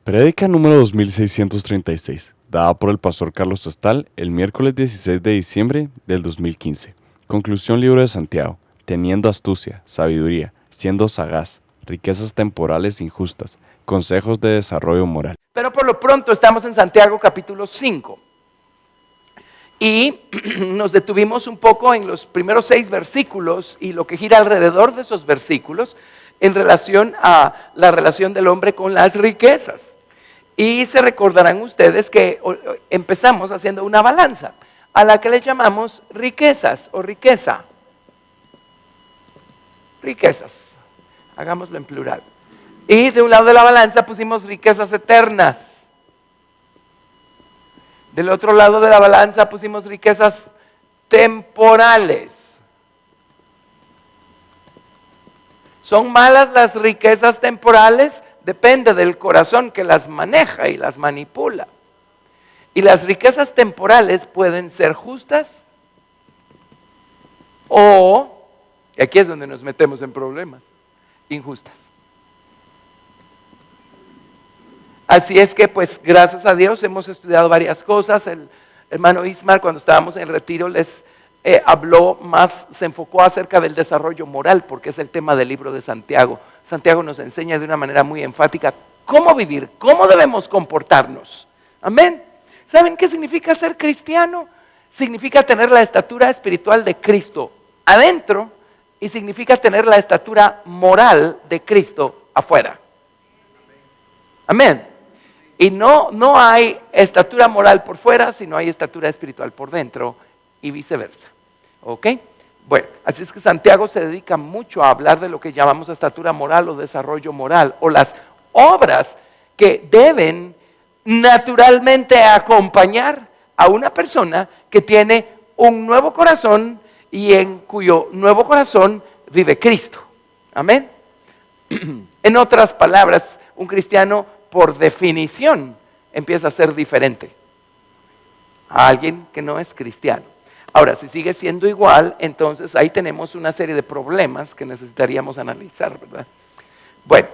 Prédica número 2636, dada por el pastor Carlos Estal el miércoles 16 de diciembre del 2015. Conclusión libro de Santiago, teniendo astucia, sabiduría, siendo sagaz, riquezas temporales injustas, consejos de desarrollo moral. Pero por lo pronto estamos en Santiago capítulo 5 y nos detuvimos un poco en los primeros 6 versículos y lo que gira alrededor de esos versículos en relación a la relación del hombre con las riquezas. Y se recordarán ustedes que empezamos haciendo una balanza a la que le llamamos riquezas o riqueza. Riquezas, hagámoslo en plural. Y de un lado de la balanza pusimos riquezas eternas. Del otro lado de la balanza pusimos riquezas temporales. ¿Son malas las riquezas temporales? Depende del corazón que las maneja y las manipula. Y las riquezas temporales pueden ser justas o, y aquí es donde nos metemos en problemas, injustas. Así es que pues gracias a Dios hemos estudiado varias cosas. El hermano Ismar cuando estábamos en retiro les habló más, se enfocó acerca del desarrollo moral porque es el tema del libro de Santiago. Santiago nos enseña de una manera muy enfática cómo vivir, cómo debemos comportarnos. Amén. ¿Saben qué significa ser cristiano? Significa tener la estatura espiritual de Cristo adentro y significa tener la estatura moral de Cristo afuera. Amén. Y no hay estatura moral por fuera, sino hay estatura espiritual por dentro y viceversa. ¿Ok? Bueno, así es que Santiago se dedica mucho a hablar de lo que llamamos estatura moral o desarrollo moral, o las obras que deben naturalmente acompañar a una persona que tiene un nuevo corazón y en cuyo nuevo corazón vive Cristo. Amén. En otras palabras, un cristiano por definición empieza a ser diferente a alguien que no es cristiano. Ahora, si sigue siendo igual, entonces ahí tenemos una serie de problemas que necesitaríamos analizar, ¿verdad? Bueno,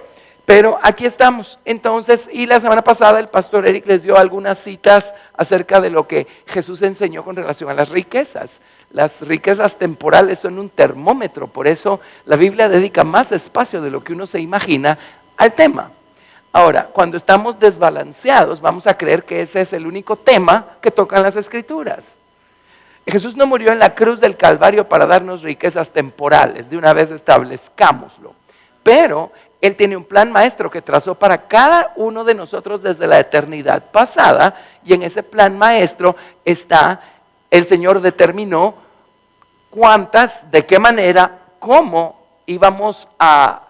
pero aquí estamos. Entonces, y la semana pasada el pastor Eric les dio algunas citas acerca de lo que Jesús enseñó con relación a las riquezas. Las riquezas temporales son un termómetro, por eso la Biblia dedica más espacio de lo que uno se imagina al tema. Ahora, cuando estamos desbalanceados, vamos a creer que ese es el único tema que tocan las Escrituras. Jesús no murió en la cruz del Calvario para darnos riquezas temporales, de una vez establezcámoslo. Pero Él tiene un plan maestro que trazó para cada uno de nosotros desde la eternidad pasada, y en ese plan maestro está, el Señor determinó cuántas, de qué manera, cómo íbamos a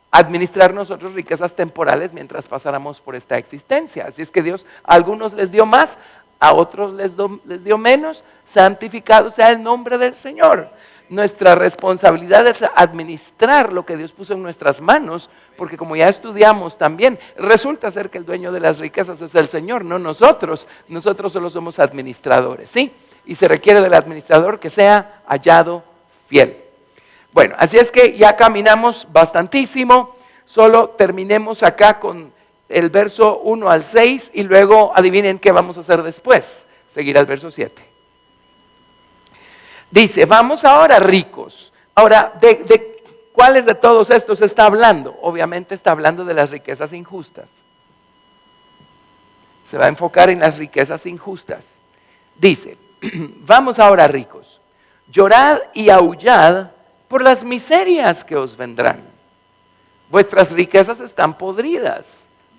administrar nosotros riquezas temporales mientras pasáramos por esta existencia. Así es que Dios a algunos les dio más, a otros les dio menos. Santificado sea el nombre del Señor. Nuestra responsabilidad es administrar lo que Dios puso en nuestras manos, porque como ya estudiamos también, resulta ser que el dueño de las riquezas es el Señor, no nosotros. Nosotros solo somos administradores, ¿sí? Y se requiere del administrador que sea hallado fiel. Bueno, así es que ya caminamos bastantísimo, solo terminemos acá con el verso 1 al 6 y luego adivinen qué vamos a hacer después, seguir al verso 7. Dice, vamos ahora ricos. Ahora, ¿de cuáles de todos estos está hablando? Obviamente está hablando de las riquezas injustas. Se va a enfocar en las riquezas injustas. Dice, vamos ahora ricos, llorad y aullad por las miserias que os vendrán. Vuestras riquezas están podridas.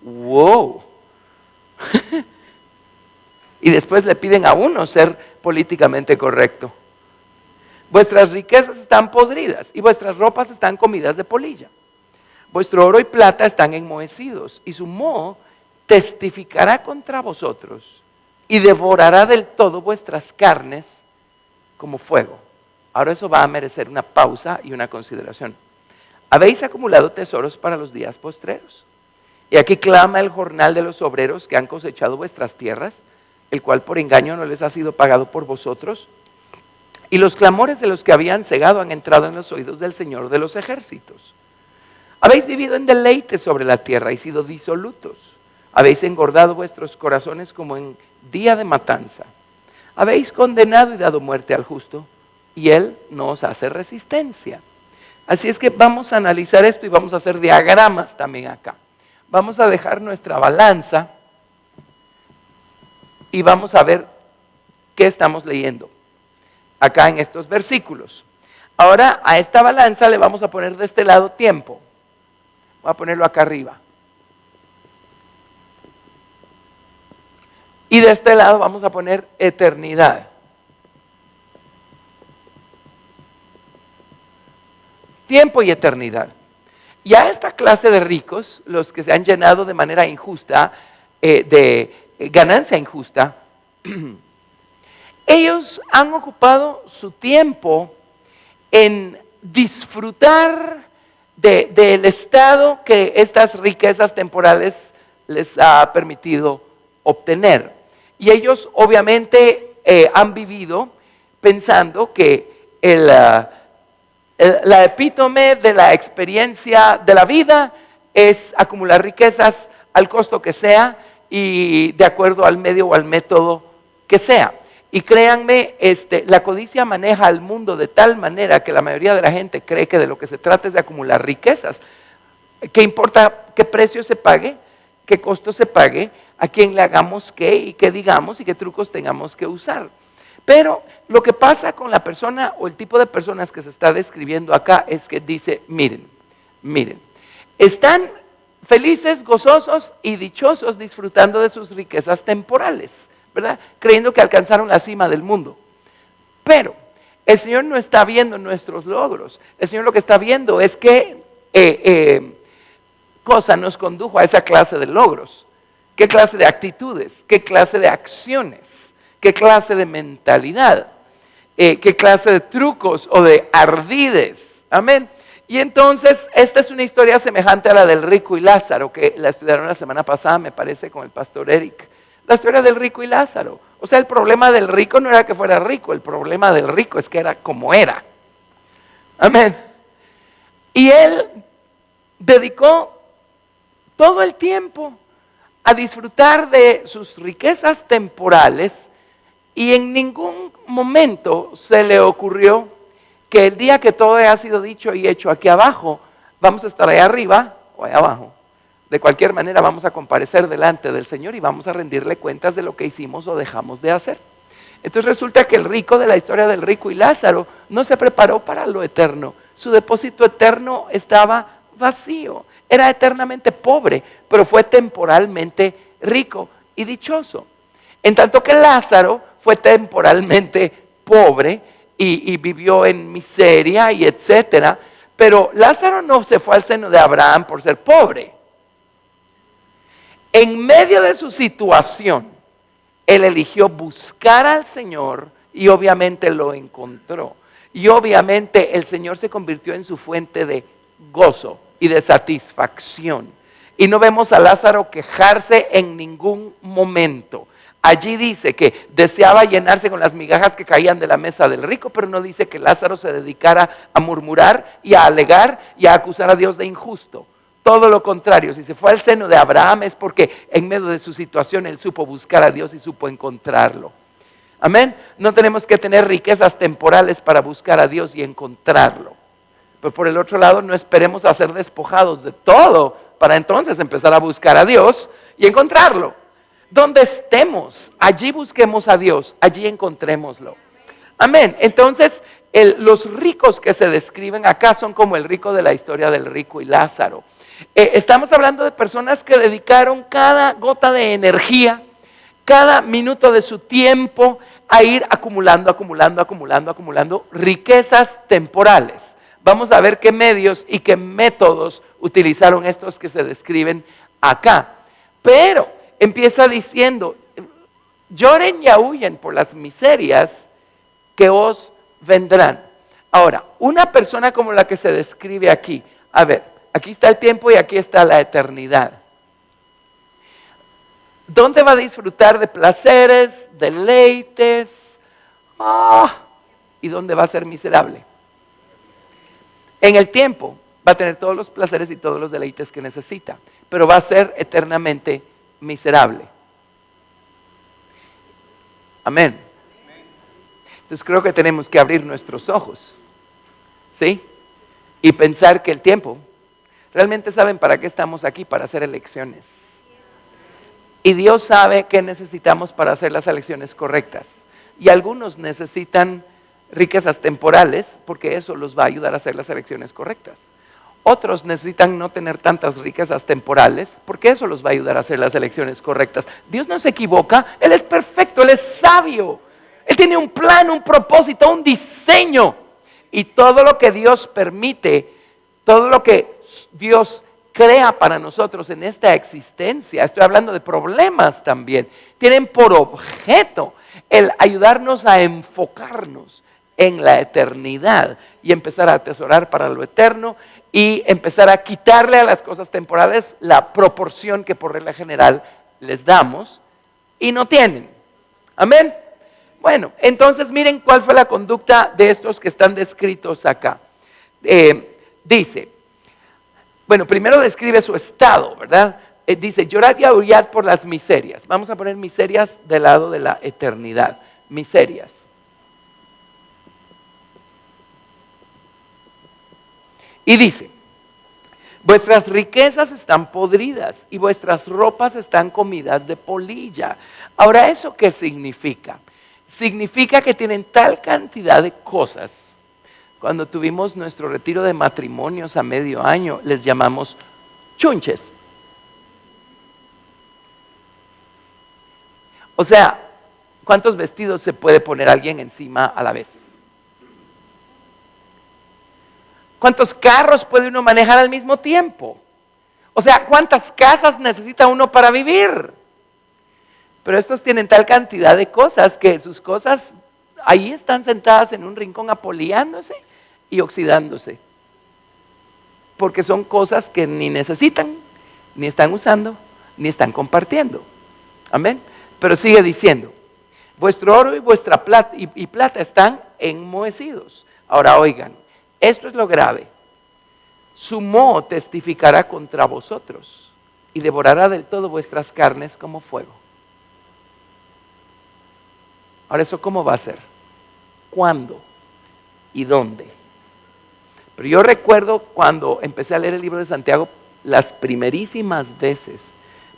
¡Wow! Y después le piden a uno ser políticamente correcto. Vuestras riquezas están podridas y vuestras ropas están comidas de polilla. Vuestro oro y plata están enmohecidos y su moho testificará contra vosotros y devorará del todo vuestras carnes como fuego. Ahora eso va a merecer una pausa y una consideración. Habéis acumulado tesoros para los días postreros. Y aquí clama el jornal de los obreros que han cosechado vuestras tierras, el cual por engaño no les ha sido pagado por vosotros. Y los clamores de los que habían cegado han entrado en los oídos del Señor de los ejércitos. Habéis vivido en deleite sobre la tierra y sido disolutos. Habéis engordado vuestros corazones como en día de matanza. Habéis condenado y dado muerte al justo, y él no os hace resistencia. Así es que vamos a analizar esto y vamos a hacer diagramas también acá. Vamos a dejar nuestra balanza y vamos a ver qué estamos leyendo acá en estos versículos. Ahora a esta balanza le vamos a poner de este lado tiempo. Voy a ponerlo acá arriba. Y de este lado vamos a poner eternidad. Tiempo y eternidad. Y a esta clase de ricos, los que se han llenado de manera injusta, de ganancia injusta, ellos han ocupado su tiempo en disfrutar del estado que estas riquezas temporales les ha permitido obtener. Y ellos obviamente han vivido pensando que la epítome de la experiencia de la vida es acumular riquezas al costo que sea y de acuerdo al medio o al método que sea. Y créanme, la codicia maneja al mundo de tal manera que la mayoría de la gente cree que de lo que se trata es de acumular riquezas. ¿Qué importa qué precio se pague? ¿Qué costo se pague? ¿A quién le hagamos qué y qué digamos y qué trucos tengamos que usar? Pero lo que pasa con la persona o el tipo de personas que se está describiendo acá es que dice, miren, están felices, gozosos y dichosos disfrutando de sus riquezas temporales, ¿verdad? Creyendo que alcanzaron la cima del mundo. Pero el Señor no está viendo nuestros logros. El Señor lo que está viendo es qué cosa nos condujo a esa clase de logros. ¿Qué clase de actitudes? ¿Qué clase de acciones? ¿Qué clase de mentalidad? ¿Qué clase de trucos o de ardides? Amén. Y entonces, esta es una historia semejante a la del rico y Lázaro, que la estudiaron la semana pasada, me parece, con el pastor Eric. La historia del rico y Lázaro. O sea, el problema del rico no era que fuera rico, el problema del rico es que era como era. Amén. Y él dedicó todo el tiempo a disfrutar de sus riquezas temporales y en ningún momento se le ocurrió que el día que todo haya sido dicho y hecho aquí abajo, vamos a estar allá arriba o allá abajo. De cualquier manera vamos a comparecer delante del Señor y vamos a rendirle cuentas de lo que hicimos o dejamos de hacer. Entonces resulta que el rico de la historia del rico y Lázaro no se preparó para lo eterno. Su depósito eterno estaba vacío. Era eternamente pobre, pero fue temporalmente rico y dichoso. En tanto que Lázaro fue temporalmente pobre y vivió en miseria y etcétera. Pero Lázaro no se fue al seno de Abraham por ser pobre. En medio de su situación, él eligió buscar al Señor y obviamente lo encontró. Y obviamente el Señor se convirtió en su fuente de gozo y de satisfacción. Y no vemos a Lázaro quejarse en ningún momento. Allí dice que deseaba llenarse con las migajas que caían de la mesa del rico, pero no dice que Lázaro se dedicara a murmurar y a alegar y a acusar a Dios de injusto. Todo lo contrario, si se fue al seno de Abraham es porque en medio de su situación él supo buscar a Dios y supo encontrarlo. Amén. No tenemos que tener riquezas temporales para buscar a Dios y encontrarlo. Pero por el otro lado, no esperemos a ser despojados de todo para entonces empezar a buscar a Dios y encontrarlo. Donde estemos, allí busquemos a Dios, allí encontrémoslo. Amén. Entonces, los ricos que se describen acá son como el rico de la historia del rico y Lázaro. Estamos hablando de personas que dedicaron cada gota de energía, cada minuto de su tiempo a ir acumulando riquezas temporales. Vamos a ver qué medios y qué métodos utilizaron estos que se describen acá. Pero empieza diciendo, lloren y aúllen por las miserias que os vendrán. Ahora, una persona como la que se describe aquí, a ver, aquí está el tiempo y aquí está la eternidad. ¿Dónde va a disfrutar de placeres, deleites? ¿Y dónde va a ser miserable? En el tiempo va a tener todos los placeres y todos los deleites que necesita, pero va a ser eternamente miserable. Amén. Entonces creo que tenemos que abrir nuestros ojos, ¿sí? Y pensar que el tiempo, realmente saben para qué estamos aquí, para hacer elecciones. Y Dios sabe qué necesitamos para hacer las elecciones correctas. Y algunos necesitan riquezas temporales, porque eso los va a ayudar a hacer las elecciones correctas. Otros necesitan no tener tantas riquezas temporales, porque eso los va a ayudar a hacer las elecciones correctas. Dios no se equivoca, Él es perfecto, Él es sabio. Él tiene un plan, un propósito, un diseño. Y todo lo que Dios permite, todo lo que Dios crea para nosotros en esta existencia, estoy hablando de problemas también, tienen por objeto el ayudarnos a enfocarnos en la eternidad y empezar a atesorar para lo eterno y empezar a quitarle a las cosas temporales la proporción que por regla general les damos y no tienen. Amén. Bueno, entonces miren cuál fue la conducta de estos que están descritos acá. Dice, bueno, primero describe su estado, ¿verdad? Dice, llorad y aullad por las miserias. Vamos a poner miserias del lado de la eternidad. Miserias. Y dice, vuestras riquezas están podridas y vuestras ropas están comidas de polilla. Ahora, ¿eso qué significa? Significa que tienen tal cantidad de cosas. Cuando tuvimos nuestro retiro de matrimonios a medio año, les llamamos chunches. O sea, ¿cuántos vestidos se puede poner alguien encima a la vez? ¿Cuántos carros puede uno manejar al mismo tiempo? O sea, ¿cuántas casas necesita uno para vivir? Pero estos tienen tal cantidad de cosas que sus cosas ahí están sentadas en un rincón apoliándose y oxidándose. Porque son cosas que ni necesitan, ni están usando, ni están compartiendo. Amén. Pero sigue diciendo, vuestro oro y vuestra plata están enmohecidos. Ahora oigan, esto es lo grave. Su moho testificará contra vosotros y devorará del todo vuestras carnes como fuego. Ahora, ¿eso cómo va a ser? ¿Cuándo? ¿Y dónde? Pero yo recuerdo cuando empecé a leer el libro de Santiago, las primerísimas veces,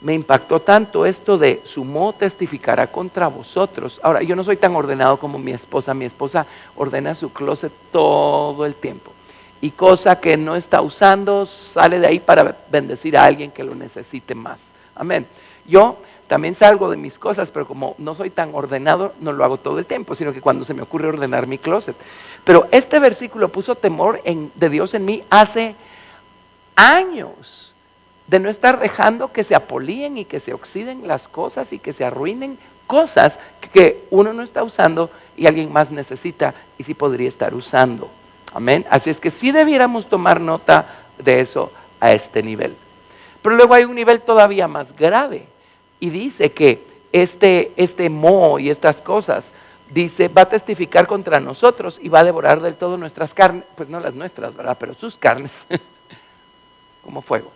me impactó tanto esto de su moho testificará contra vosotros. Ahora, yo no soy tan ordenado como mi esposa ordena su closet todo el tiempo. Y cosa que no está usando, sale de ahí para bendecir a alguien que lo necesite más. Amén. Yo también salgo de mis cosas, pero como no soy tan ordenado, no lo hago todo el tiempo, sino que cuando se me ocurre ordenar mi closet. Pero este versículo puso temor de Dios en mí hace años, de no estar dejando que se apolíen y que se oxiden las cosas y que se arruinen cosas que uno no está usando y alguien más necesita y sí podría estar usando. Amén. Así es que sí debiéramos tomar nota de eso a este nivel. Pero luego hay un nivel todavía más grave. Y dice que este moho y estas cosas, dice, va a testificar contra nosotros y va a devorar del todo nuestras carnes, pues no las nuestras, ¿verdad? Pero sus carnes, como fuego.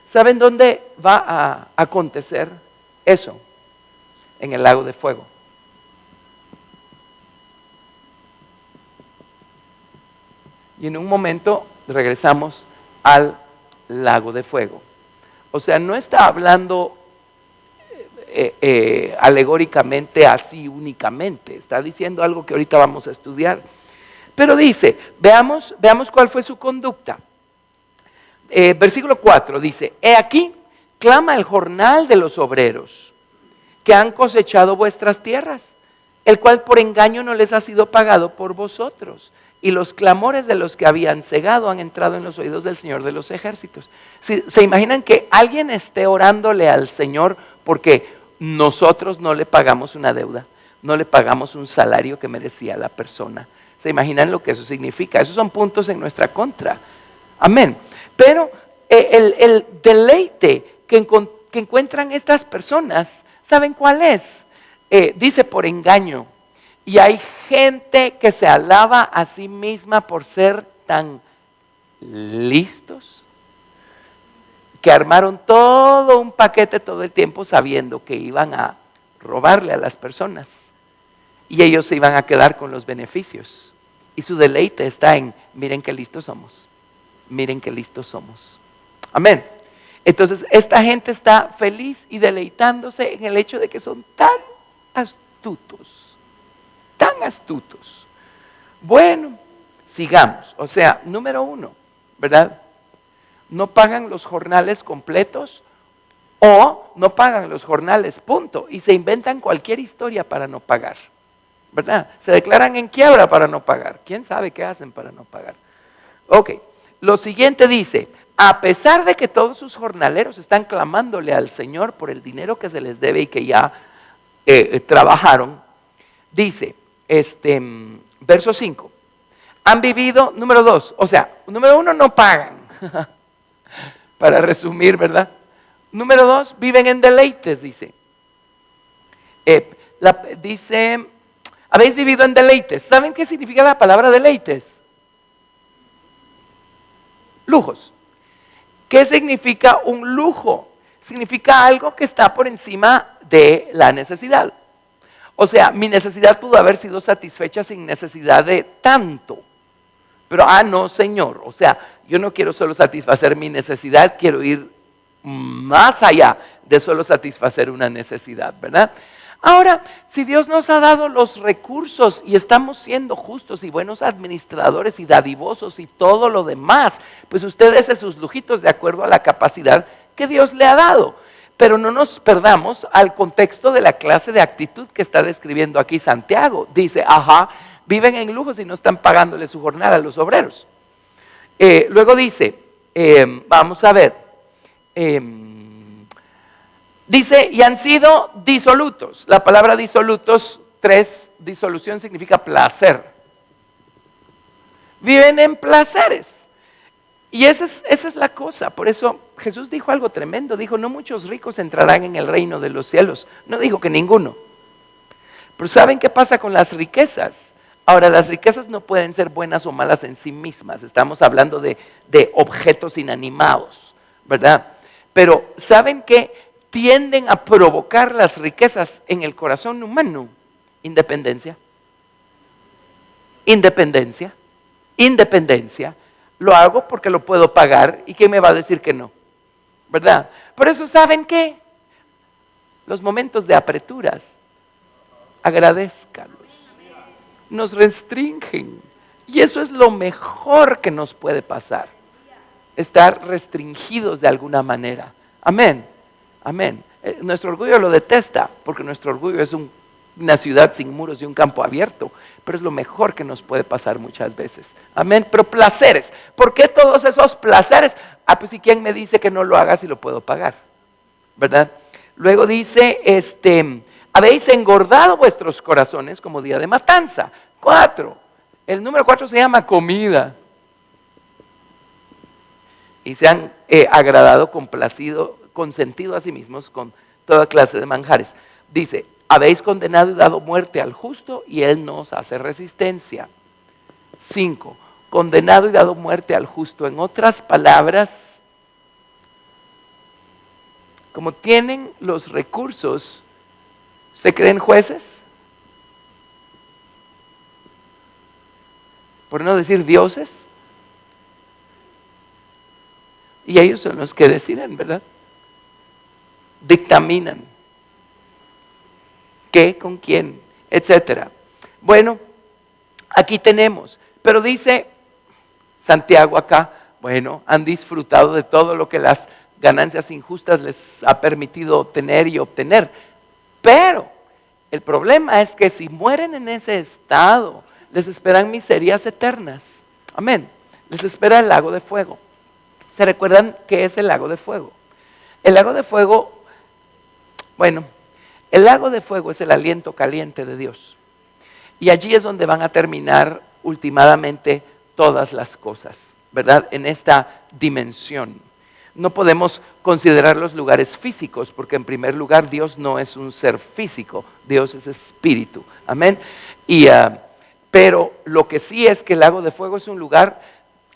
¿Saben dónde va a acontecer eso? En el lago de fuego. Y en un momento regresamos al lago de fuego. O sea, no está hablando alegóricamente así únicamente, está diciendo algo que ahorita vamos a estudiar. Pero dice, veamos cuál fue su conducta. Versículo 4 dice, he aquí, clama el jornal de los obreros que han cosechado vuestras tierras, el cual por engaño no les ha sido pagado por vosotros. Y los clamores de los que habían cegado han entrado en los oídos del Señor de los ejércitos. ¿Se imaginan que alguien esté orándole al Señor porque nosotros no le pagamos una deuda, no le pagamos un salario que merecía la persona? ¿Se imaginan lo que eso significa? Esos son puntos en nuestra contra. Amén. Pero el deleite que encuentran estas personas, ¿saben cuál es? Dice por engaño. Y hay gente que se alaba a sí misma por ser tan listos, que armaron todo un paquete todo el tiempo sabiendo que iban a robarle a las personas y ellos se iban a quedar con los beneficios. Y su deleite está en, miren qué listos somos, miren qué listos somos. Amén. Entonces esta gente está feliz y deleitándose en el hecho de que son tan astutos, tan astutos. Bueno, sigamos. O sea, número 1, ¿verdad? No pagan los jornales completos o no pagan los jornales, punto. Y se inventan cualquier historia para no pagar, ¿verdad? Se declaran en quiebra para no pagar. ¿Quién sabe qué hacen para no pagar? Ok, lo siguiente dice, a pesar de que todos sus jornaleros están clamándole al Señor por el dinero que se les debe y que ya trabajaron, dice, verso 5, han vivido, número 2, o sea, número 1 no pagan, para resumir, ¿verdad? Número 2, viven en deleites, dice. Dice, habéis vivido en deleites. ¿Saben qué significa la palabra deleites? Lujos. ¿Qué significa un lujo? Significa algo que está por encima de la necesidad. O sea, mi necesidad pudo haber sido satisfecha sin necesidad de tanto. Pero, no, Señor, o sea, yo no quiero solo satisfacer mi necesidad, quiero ir más allá de solo satisfacer una necesidad, ¿verdad? Ahora, si Dios nos ha dado los recursos y estamos siendo justos y buenos administradores y dadivosos y todo lo demás, pues usted dese sus lujitos de acuerdo a la capacidad que Dios le ha dado. Pero no nos perdamos al contexto de la clase de actitud que está describiendo aquí Santiago. Dice, viven en lujos y no están pagándole su jornada a los obreros. Luego dice, vamos a ver, dice, y han sido disolutos. La palabra disolutos, 3, disolución significa placer. Viven en placeres. Y esa es la cosa. Por eso Jesús dijo algo tremendo. Dijo, no muchos ricos entrarán en el reino de los cielos. No dijo que ninguno. Pero ¿saben qué pasa con las riquezas? Ahora, las riquezas no pueden ser buenas o malas en sí mismas. Estamos hablando de objetos inanimados, ¿verdad? Pero ¿saben qué tienden a provocar las riquezas en el corazón humano? Independencia. Independencia. Independencia. Lo hago porque lo puedo pagar y ¿quién me va a decir que no? ¿Verdad? Por eso, ¿saben qué? Los momentos de apreturas, agradézcanlos. Nos restringen. Y eso es lo mejor que nos puede pasar. Estar restringidos de alguna manera. Amén. Amén. Nuestro orgullo lo detesta, porque nuestro orgullo es una ciudad sin muros y un campo abierto. Pero es lo mejor que nos puede pasar muchas veces. Amén. Pero placeres. ¿Por qué todos esos placeres? Pues ¿y quién me dice que no lo haga si lo puedo pagar? ¿Verdad? Luego dice, habéis engordado vuestros corazones como día de matanza. 4. El número 4 se llama comida. Y se han agradado, complacido, consentido a sí mismos con toda clase de manjares. Dice, habéis condenado y dado muerte al justo y él no os hace resistencia. 5. Condenado y dado muerte al justo. En otras palabras, como tienen los recursos, ¿se creen jueces? Por no decir dioses. Y ellos son los que deciden, ¿verdad? Dictaminan. ¿Qué? ¿Con quién? Etcétera. Bueno, aquí tenemos. Pero dice Santiago acá, bueno, han disfrutado de todo lo que las ganancias injustas les ha permitido tener y obtener. Pero el problema es que si mueren en ese estado, les esperan miserias eternas. Amén. Les espera el lago de fuego. ¿Se recuerdan qué es el lago de fuego? El lago de fuego, bueno, el lago de fuego es el aliento caliente de Dios. Y allí es donde van a terminar ultimadamente todas las cosas, ¿verdad? En esta dimensión. No podemos considerar los lugares físicos, porque en primer lugar Dios no es un ser físico, Dios es espíritu. Amén. Pero lo que sí es que el lago de fuego es un lugar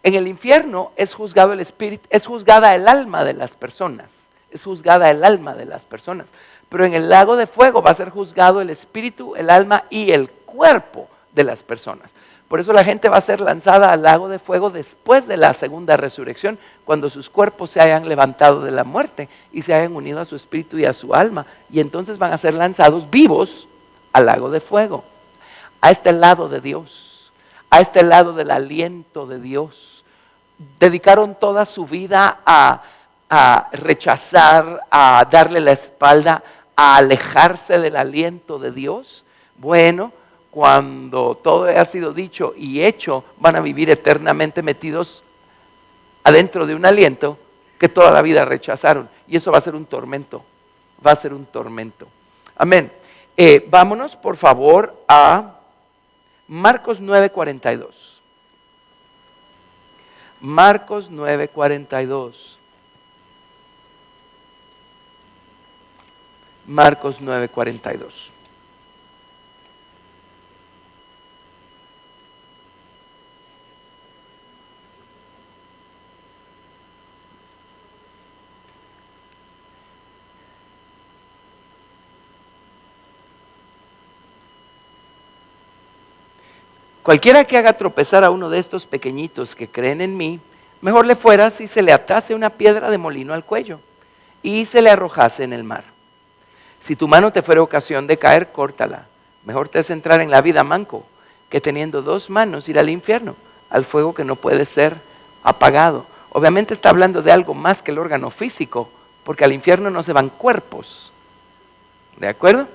En el infierno es juzgado el espíritu, es juzgada el alma de las personas. Es juzgada el alma de las personas. Pero en el lago de fuego va a ser juzgado el espíritu, el alma y el cuerpo de las personas. Por eso la gente va a ser lanzada al lago de fuego después de la segunda resurrección, cuando sus cuerpos se hayan levantado de la muerte y se hayan unido a su espíritu y a su alma. Y entonces van a ser lanzados vivos al lago de fuego, a este lado de Dios, a este lado del aliento de Dios. Dedicaron toda su vida a rechazar, a darle la espalda, a alejarse del aliento de Dios. Bueno, cuando todo ha sido dicho y hecho, van a vivir eternamente metidos adentro de un aliento que toda la vida rechazaron. Y eso va a ser un tormento, va a ser un tormento. Amén. Vámonos por favor a Marcos 9:42. Marcos 9:42. Marcos 9:42. Cualquiera que haga tropezar a uno de estos pequeñitos que creen en mí, mejor le fuera si se le atase una piedra de molino al cuello y se le arrojase en el mar. Si tu mano te fuera ocasión de caer, córtala. Mejor te es entrar en la vida manco que teniendo dos manos ir al infierno, al fuego que no puede ser apagado. Obviamente está hablando de algo más que el órgano físico, porque al infierno no se van cuerpos. ¿De acuerdo?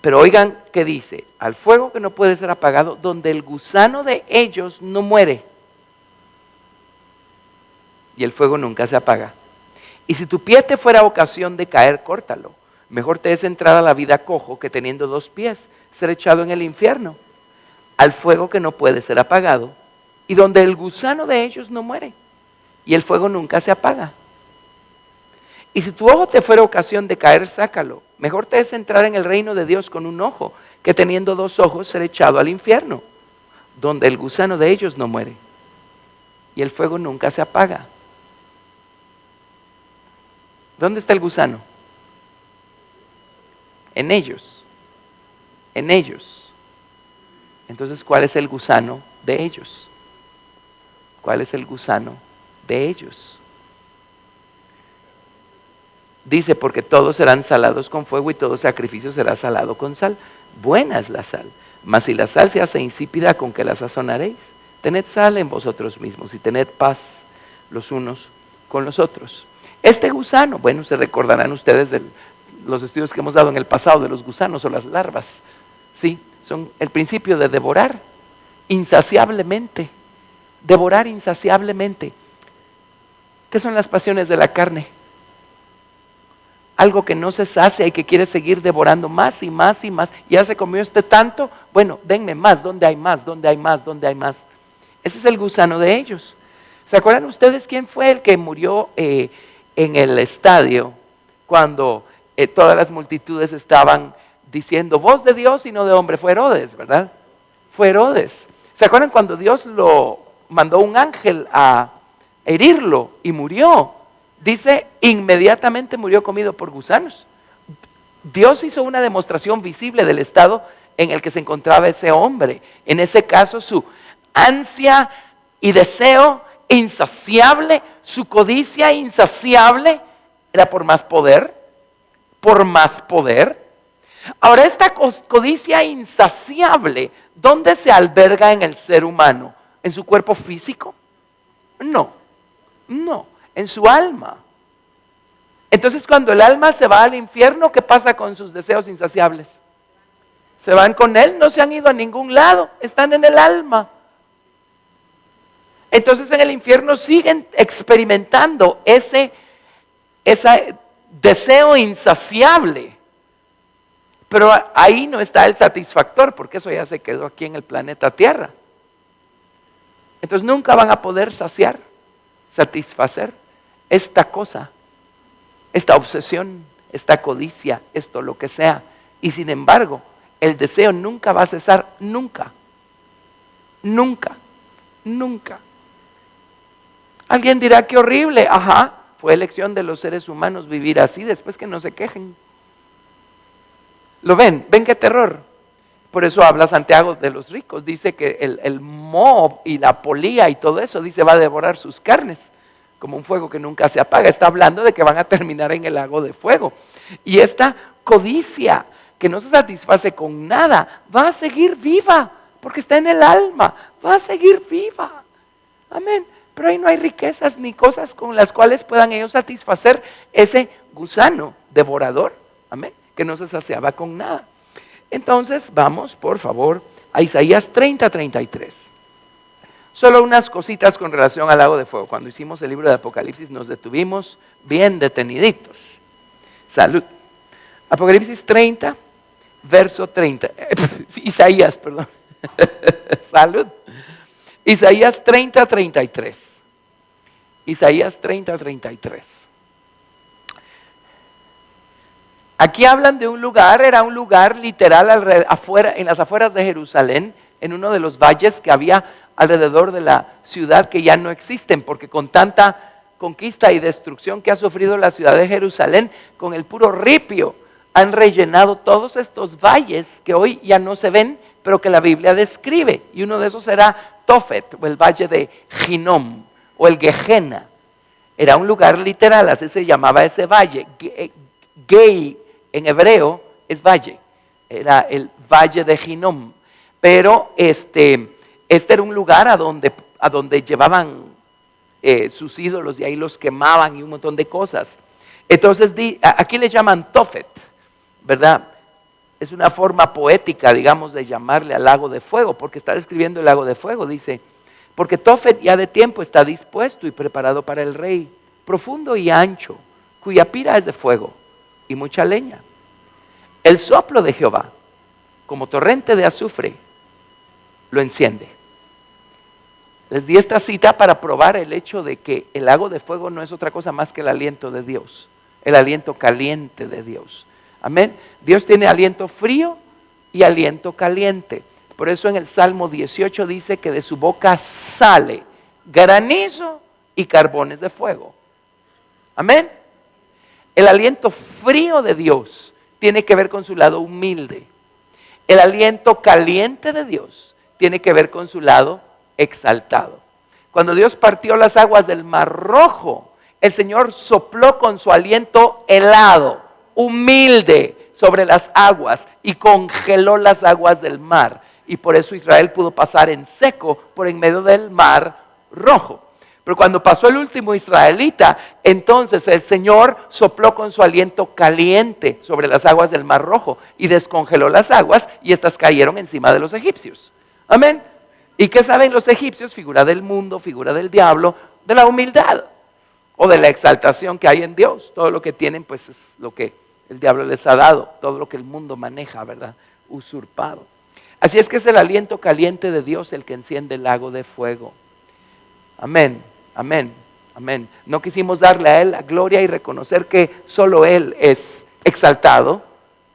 Pero oigan qué dice: al fuego que no puede ser apagado, donde el gusano de ellos no muere. Y el fuego nunca se apaga. Y si tu pie te fuera ocasión de caer, córtalo. Mejor te es entrar a la vida cojo que teniendo dos pies, ser echado en el infierno, al fuego que no puede ser apagado, y donde el gusano de ellos no muere, y el fuego nunca se apaga. Y si tu ojo te fuera ocasión de caer, sácalo. Mejor te es entrar en el reino de Dios con un ojo, que teniendo dos ojos ser echado al infierno, donde el gusano de ellos no muere, y el fuego nunca se apaga. ¿Dónde está el gusano? En ellos. En ellos. Entonces, ¿cuál es el gusano de ellos? ¿Cuál es el gusano de ellos? Dice, porque todos serán salados con fuego y todo sacrificio será salado con sal. Buena es la sal, mas si la sal se hace insípida, ¿con qué la sazonaréis? Tened sal en vosotros mismos y tened paz los unos con los otros. Este gusano, bueno, se recordarán ustedes de los estudios que hemos dado en el pasado de los gusanos o las larvas. Sí, son el principio de devorar insaciablemente. Devorar insaciablemente. ¿Qué son las pasiones de la carne? Algo que no se sacia y que quiere seguir devorando más y más y más. Ya se comió tanto, bueno, denme más, ¿dónde hay más? ¿Dónde hay más? ¿Dónde hay más? Ese es el gusano de ellos. ¿Se acuerdan ustedes quién fue el que murió en el estadio cuando todas las multitudes estaban diciendo voz de Dios y no de hombre? Fue Herodes, ¿verdad? Fue Herodes. ¿Se acuerdan cuando Dios lo mandó un ángel a herirlo y murió? Dice, inmediatamente murió comido por gusanos. Dios hizo una demostración visible del estado en el que se encontraba ese hombre. En ese caso, su ansia y deseo insaciable, su codicia insaciable, era por más poder, por más poder. Ahora, esta codicia insaciable, ¿dónde se alberga en el ser humano? ¿En su cuerpo físico? No, en su alma. Entonces, cuando el alma se va al infierno, ¿qué pasa con sus deseos insaciables? Se van con él, no se han ido a ningún lado, están en el alma. Entonces en el infierno siguen experimentando ese deseo insaciable. Pero ahí no está el satisfactor, porque eso ya se quedó aquí en el planeta Tierra. Entonces nunca van a poder satisfacer esta cosa, esta obsesión, esta codicia, esto lo que sea. Y sin embargo, el deseo nunca va a cesar, nunca, nunca, nunca. Alguien dirá qué horrible. Ajá, fue elección de los seres humanos vivir así, después que no se quejen. ¿Lo ven? ¿Ven qué terror? Por eso habla Santiago de los ricos. Dice que el moho y la polía y todo eso, dice, va a devorar sus carnes como un fuego que nunca se apaga. Está hablando de que van a terminar en el lago de fuego. Y esta codicia que no se satisface con nada, va a seguir viva, porque está en el alma, va a seguir viva. Amén. Pero ahí no hay riquezas ni cosas con las cuales puedan ellos satisfacer ese gusano devorador. Amén. Que no se saciaba con nada. Entonces vamos, por favor, a Isaías 30:33. Solo unas cositas con relación al lago de fuego. Cuando hicimos el libro de Apocalipsis nos detuvimos bien deteniditos. Salud. Apocalipsis 30, verso 30. Isaías, perdón. Salud. Isaías 30:33. Isaías 30:33. Aquí hablan de un lugar, era un lugar literal afuera, en las afueras de Jerusalén, en uno de los valles que había alrededor de la ciudad que ya no existen, porque con tanta conquista y destrucción que ha sufrido la ciudad de Jerusalén, con el puro ripio han rellenado todos estos valles que hoy ya no se ven, pero que la Biblia describe. Y uno de esos era Tofet, o el valle de Hinnom, o el Gehenna. Era un lugar literal, así se llamaba ese valle. Gei en hebreo es valle, era el valle de Hinnom. Pero este era un lugar a donde llevaban sus ídolos y ahí los quemaban y un montón de cosas. Entonces aquí le llaman Tofet, ¿verdad? Es una forma poética, digamos, de llamarle al lago de fuego, porque está describiendo el lago de fuego. Dice, porque Tofet ya de tiempo está dispuesto y preparado para el rey, profundo y ancho, cuya pira es de fuego y mucha leña. El soplo de Jehová, como torrente de azufre, lo enciende. Les di esta cita para probar el hecho de que el lago de fuego no es otra cosa más que el aliento de Dios, el aliento caliente de Dios. Amén. Dios tiene aliento frío y aliento caliente. Por eso en el Salmo 18 dice que de su boca sale granizo y carbones de fuego. Amén. El aliento frío de Dios tiene que ver con su lado humilde. El aliento caliente de Dios tiene que ver con su lado exaltado. Cuando Dios partió las aguas del Mar Rojo, el Señor sopló con su aliento helado, humilde, sobre las aguas y congeló las aguas del mar. Y por eso Israel pudo pasar en seco por en medio del Mar Rojo. Pero cuando pasó el último israelita, entonces el Señor sopló con su aliento caliente sobre las aguas del Mar Rojo y descongeló las aguas y estas cayeron encima de los egipcios. Amén. ¿Y qué saben los egipcios? Figura del mundo, figura del diablo, de la humildad o de la exaltación que hay en Dios. Todo lo que tienen pues es lo que el diablo les ha dado, todo lo que el mundo maneja, ¿verdad? Usurpado. Así es que es el aliento caliente de Dios el que enciende el lago de fuego. Amén. Amén, amén. No quisimos darle a Él la gloria y reconocer que solo Él es exaltado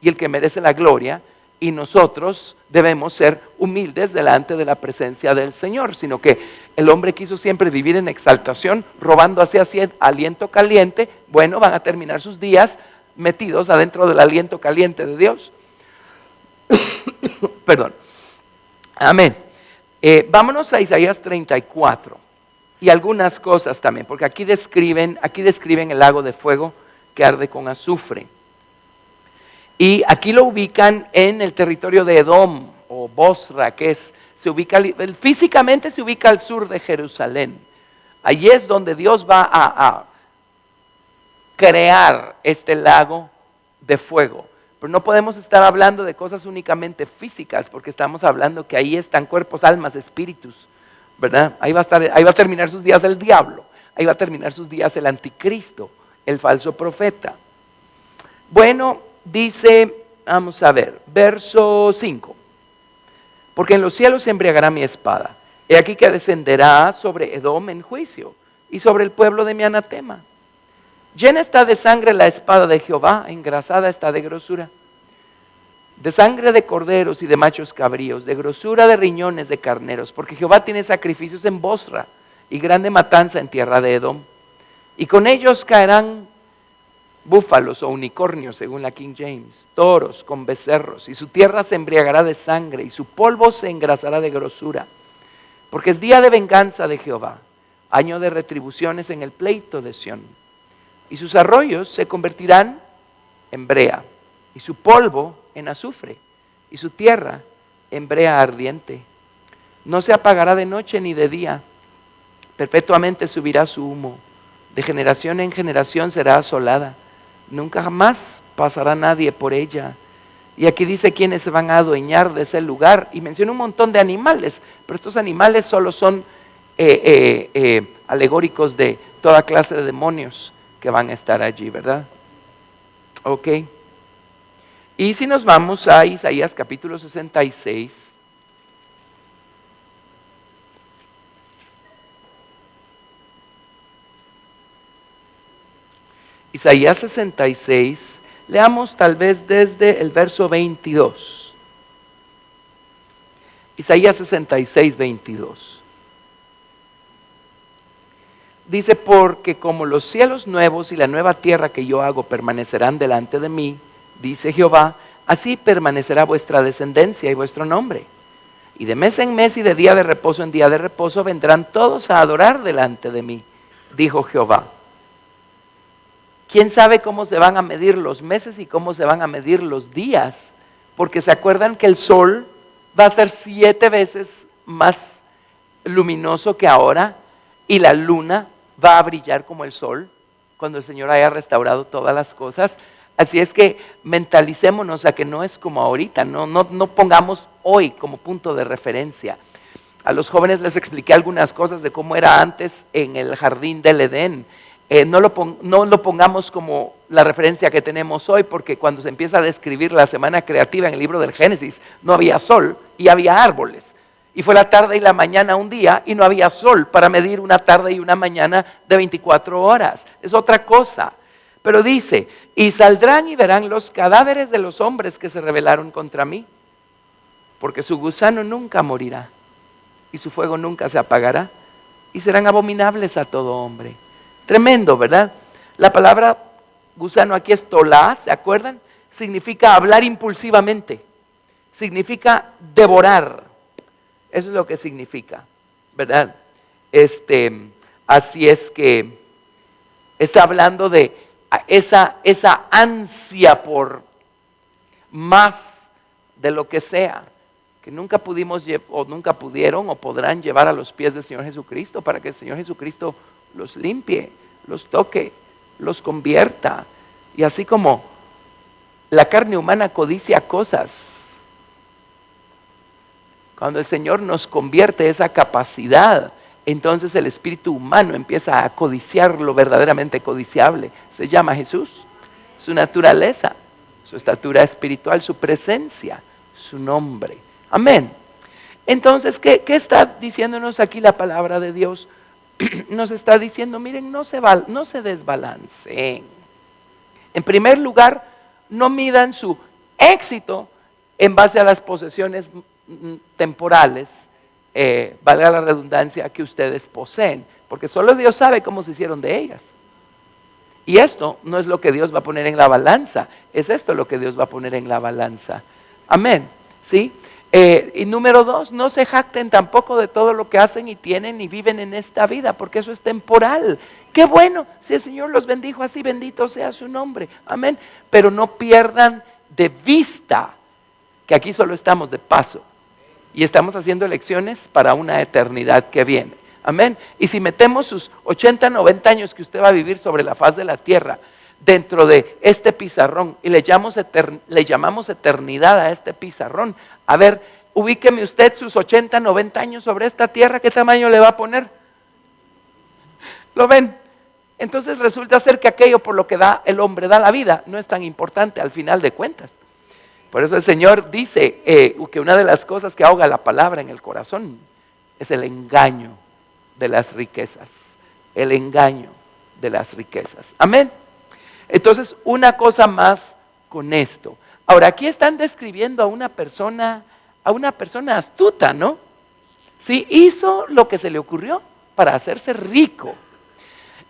y el que merece la gloria, y nosotros debemos ser humildes delante de la presencia del Señor, sino que el hombre quiso siempre vivir en exaltación, robando hacia aliento caliente. Bueno, van a terminar sus días metidos adentro del aliento caliente de Dios. Perdón. Amén. Vámonos a Isaías 34. Y algunas cosas también, porque aquí describen el lago de fuego que arde con azufre. Y aquí lo ubican en el territorio de Edom o Bosra, que físicamente se ubica al sur de Jerusalén. Allí es donde Dios va a crear este lago de fuego. Pero no podemos estar hablando de cosas únicamente físicas, porque estamos hablando que ahí están cuerpos, almas, espíritus, ¿verdad? Ahí va a terminar sus días el diablo, ahí va a terminar sus días el anticristo, el falso profeta. Bueno, dice, vamos a ver, verso 5. Porque en los cielos se embriagará mi espada. He aquí que descenderá sobre Edom en juicio y sobre el pueblo de mi anatema. Llena está de sangre la espada de Jehová, engrasada está de grosura. De sangre de corderos y de machos cabríos, de grosura de riñones de carneros, porque Jehová tiene sacrificios en Bosra y grande matanza en tierra de Edom. Y con ellos caerán búfalos o unicornios, según la King James, toros con becerros, y su tierra se embriagará de sangre, y su polvo se engrasará de grosura. Porque es día de venganza de Jehová, año de retribuciones en el pleito de Sión. Y sus arroyos se convertirán en brea, y su polvo en azufre, y su tierra en brea ardiente. No se apagará de noche ni de día, perpetuamente subirá su humo. De generación en generación será asolada, nunca jamás pasará nadie por ella. Y aquí dice quiénes se van a adueñar de ese lugar, y menciona un montón de animales, pero estos animales solo son alegóricos de toda clase de demonios que van a estar allí, ¿verdad? Ok. Y si nos vamos a Isaías capítulo 66, Isaías 66, leamos tal vez desde el verso 22. Isaías 66, 22. Dice, porque como los cielos nuevos y la nueva tierra que yo hago permanecerán delante de mí, dice Jehová, así permanecerá vuestra descendencia y vuestro nombre. Y de mes en mes y de día de reposo en día de reposo vendrán todos a adorar delante de mí, dijo Jehová. ¿Quién sabe cómo se van a medir los meses y cómo se van a medir los días? Porque se acuerdan que el sol va a ser 7 veces más luminoso que ahora, y la luna va a brillar como el sol cuando el Señor haya restaurado todas las cosas. Así es que mentalicémonos a que no es como ahorita, no pongamos hoy como punto de referencia. A los jóvenes les expliqué algunas cosas de cómo era antes en el jardín del Edén. No lo pongamos como la referencia que tenemos hoy, porque cuando se empieza a describir la semana creativa en el libro del Génesis, no había sol y había árboles. Y fue la tarde y la mañana un día y no había sol para medir una tarde y una mañana de 24 horas. Es otra cosa. Pero dice, y saldrán y verán los cadáveres de los hombres que se rebelaron contra mí, porque su gusano nunca morirá y su fuego nunca se apagará, y serán abominables a todo hombre. Tremendo, ¿verdad? La palabra gusano aquí es tolá, ¿se acuerdan? Significa hablar impulsivamente, significa devorar. Eso es lo que significa, ¿verdad? Así es que está hablando de esa ansia por más de lo que sea, que nunca pudimos o nunca pudieron o podrán llevar a los pies del Señor Jesucristo, para que el Señor Jesucristo los limpie, los toque, los convierta. Y así como la carne humana codicia cosas, cuando el Señor nos convierte esa capacidad, entonces el espíritu humano empieza a codiciar lo verdaderamente codiciable. Se llama Jesús, su naturaleza, su estatura espiritual, su presencia, su nombre. Amén. Entonces, ¿qué está diciéndonos aquí la palabra de Dios? Nos está diciendo, miren, no se desbalanceen. En primer lugar, no midan su éxito en base a las posesiones temporales, valga la redundancia, que ustedes poseen, porque solo Dios sabe cómo se hicieron de ellas. Y esto no es lo que Dios va a poner en la balanza, es esto lo que Dios va a poner en la balanza. Amén. ¿Sí? Y número 2, no se jacten tampoco de todo lo que hacen y tienen y viven en esta vida, porque eso es temporal. Qué bueno, si el Señor los bendijo así, bendito sea su nombre. Amén. Pero no pierdan de vista que aquí solo estamos de paso y estamos haciendo elecciones para una eternidad que viene. Amén. Y si metemos sus 80, 90 años que usted va a vivir sobre la faz de la tierra dentro de este pizarrón y le llamamos eternidad a este pizarrón, a ver, ubíqueme usted sus 80, 90 años sobre esta tierra, ¿qué tamaño le va a poner? ¿Lo ven? Entonces resulta ser que aquello por lo que el hombre da la vida no es tan importante al final de cuentas. Por eso el Señor dice que una de las cosas que ahoga la palabra en el corazón es el engaño de las riquezas. El engaño de las riquezas. Amén. Entonces, una cosa más con esto. Ahora, aquí están describiendo a una persona astuta, ¿no? Sí, hizo lo que se le ocurrió. para hacerse rico.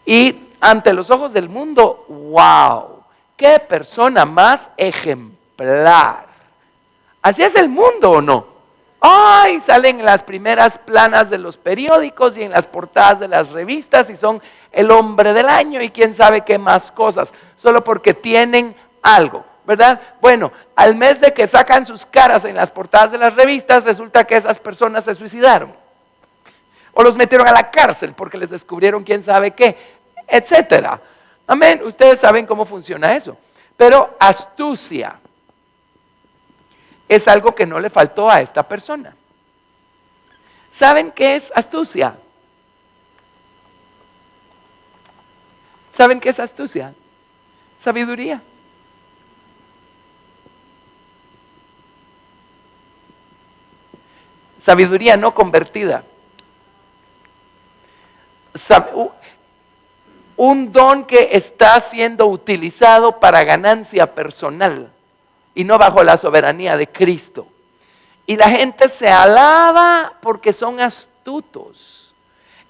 Y ante los ojos del mundo, wow, qué persona más ejemplar. ¿Así es el mundo o no? Ay, salen en las primeras planas de los periódicos y en las portadas de las revistas y son el hombre del año y quién sabe qué más cosas, solo porque tienen algo, ¿verdad? Bueno, al mes de que sacan sus caras en las portadas de las revistas, resulta que esas personas se suicidaron. O los metieron a la cárcel porque les descubrieron quién sabe qué, etcétera. Amén, ustedes saben cómo funciona eso. Pero astucia es algo que no le faltó a esta persona. ¿Saben qué es astucia? ¿Saben qué es astucia? Sabiduría. Sabiduría no convertida. Un don que está siendo utilizado para ganancia personal y no bajo la soberanía de Cristo. Y la gente se alaba porque son astutos.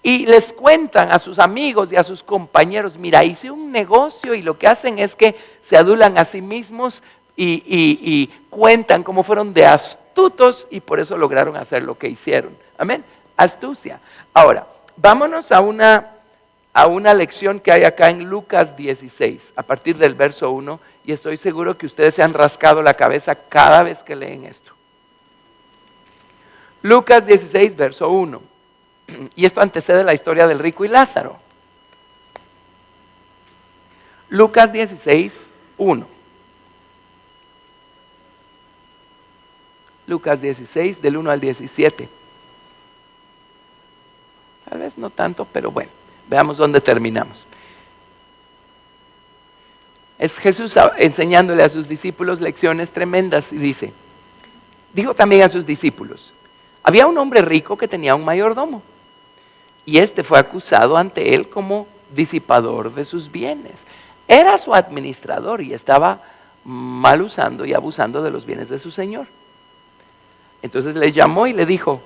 Y les cuentan a sus amigos y a sus compañeros, mira, hice un negocio, y lo que hacen es que se adulan a sí mismos y cuentan cómo fueron de astutos y por eso lograron hacer lo que hicieron. Amén. Astucia. Ahora, vámonos a una lección que hay acá en Lucas 16, a partir del verso 1, y estoy seguro que ustedes se han rascado la cabeza cada vez que leen esto. Lucas 16, verso 1. Y esto antecede la historia del rico y Lázaro. Lucas 16, 1. Lucas 16, del 1 al 17. Tal vez no tanto, pero bueno, veamos dónde terminamos. Es Jesús enseñándole a sus discípulos lecciones tremendas y dijo también a sus discípulos, había un hombre rico que tenía un mayordomo y este fue acusado ante él como disipador de sus bienes. Era su administrador y estaba mal usando y abusando de los bienes de su señor. Entonces le llamó y le dijo,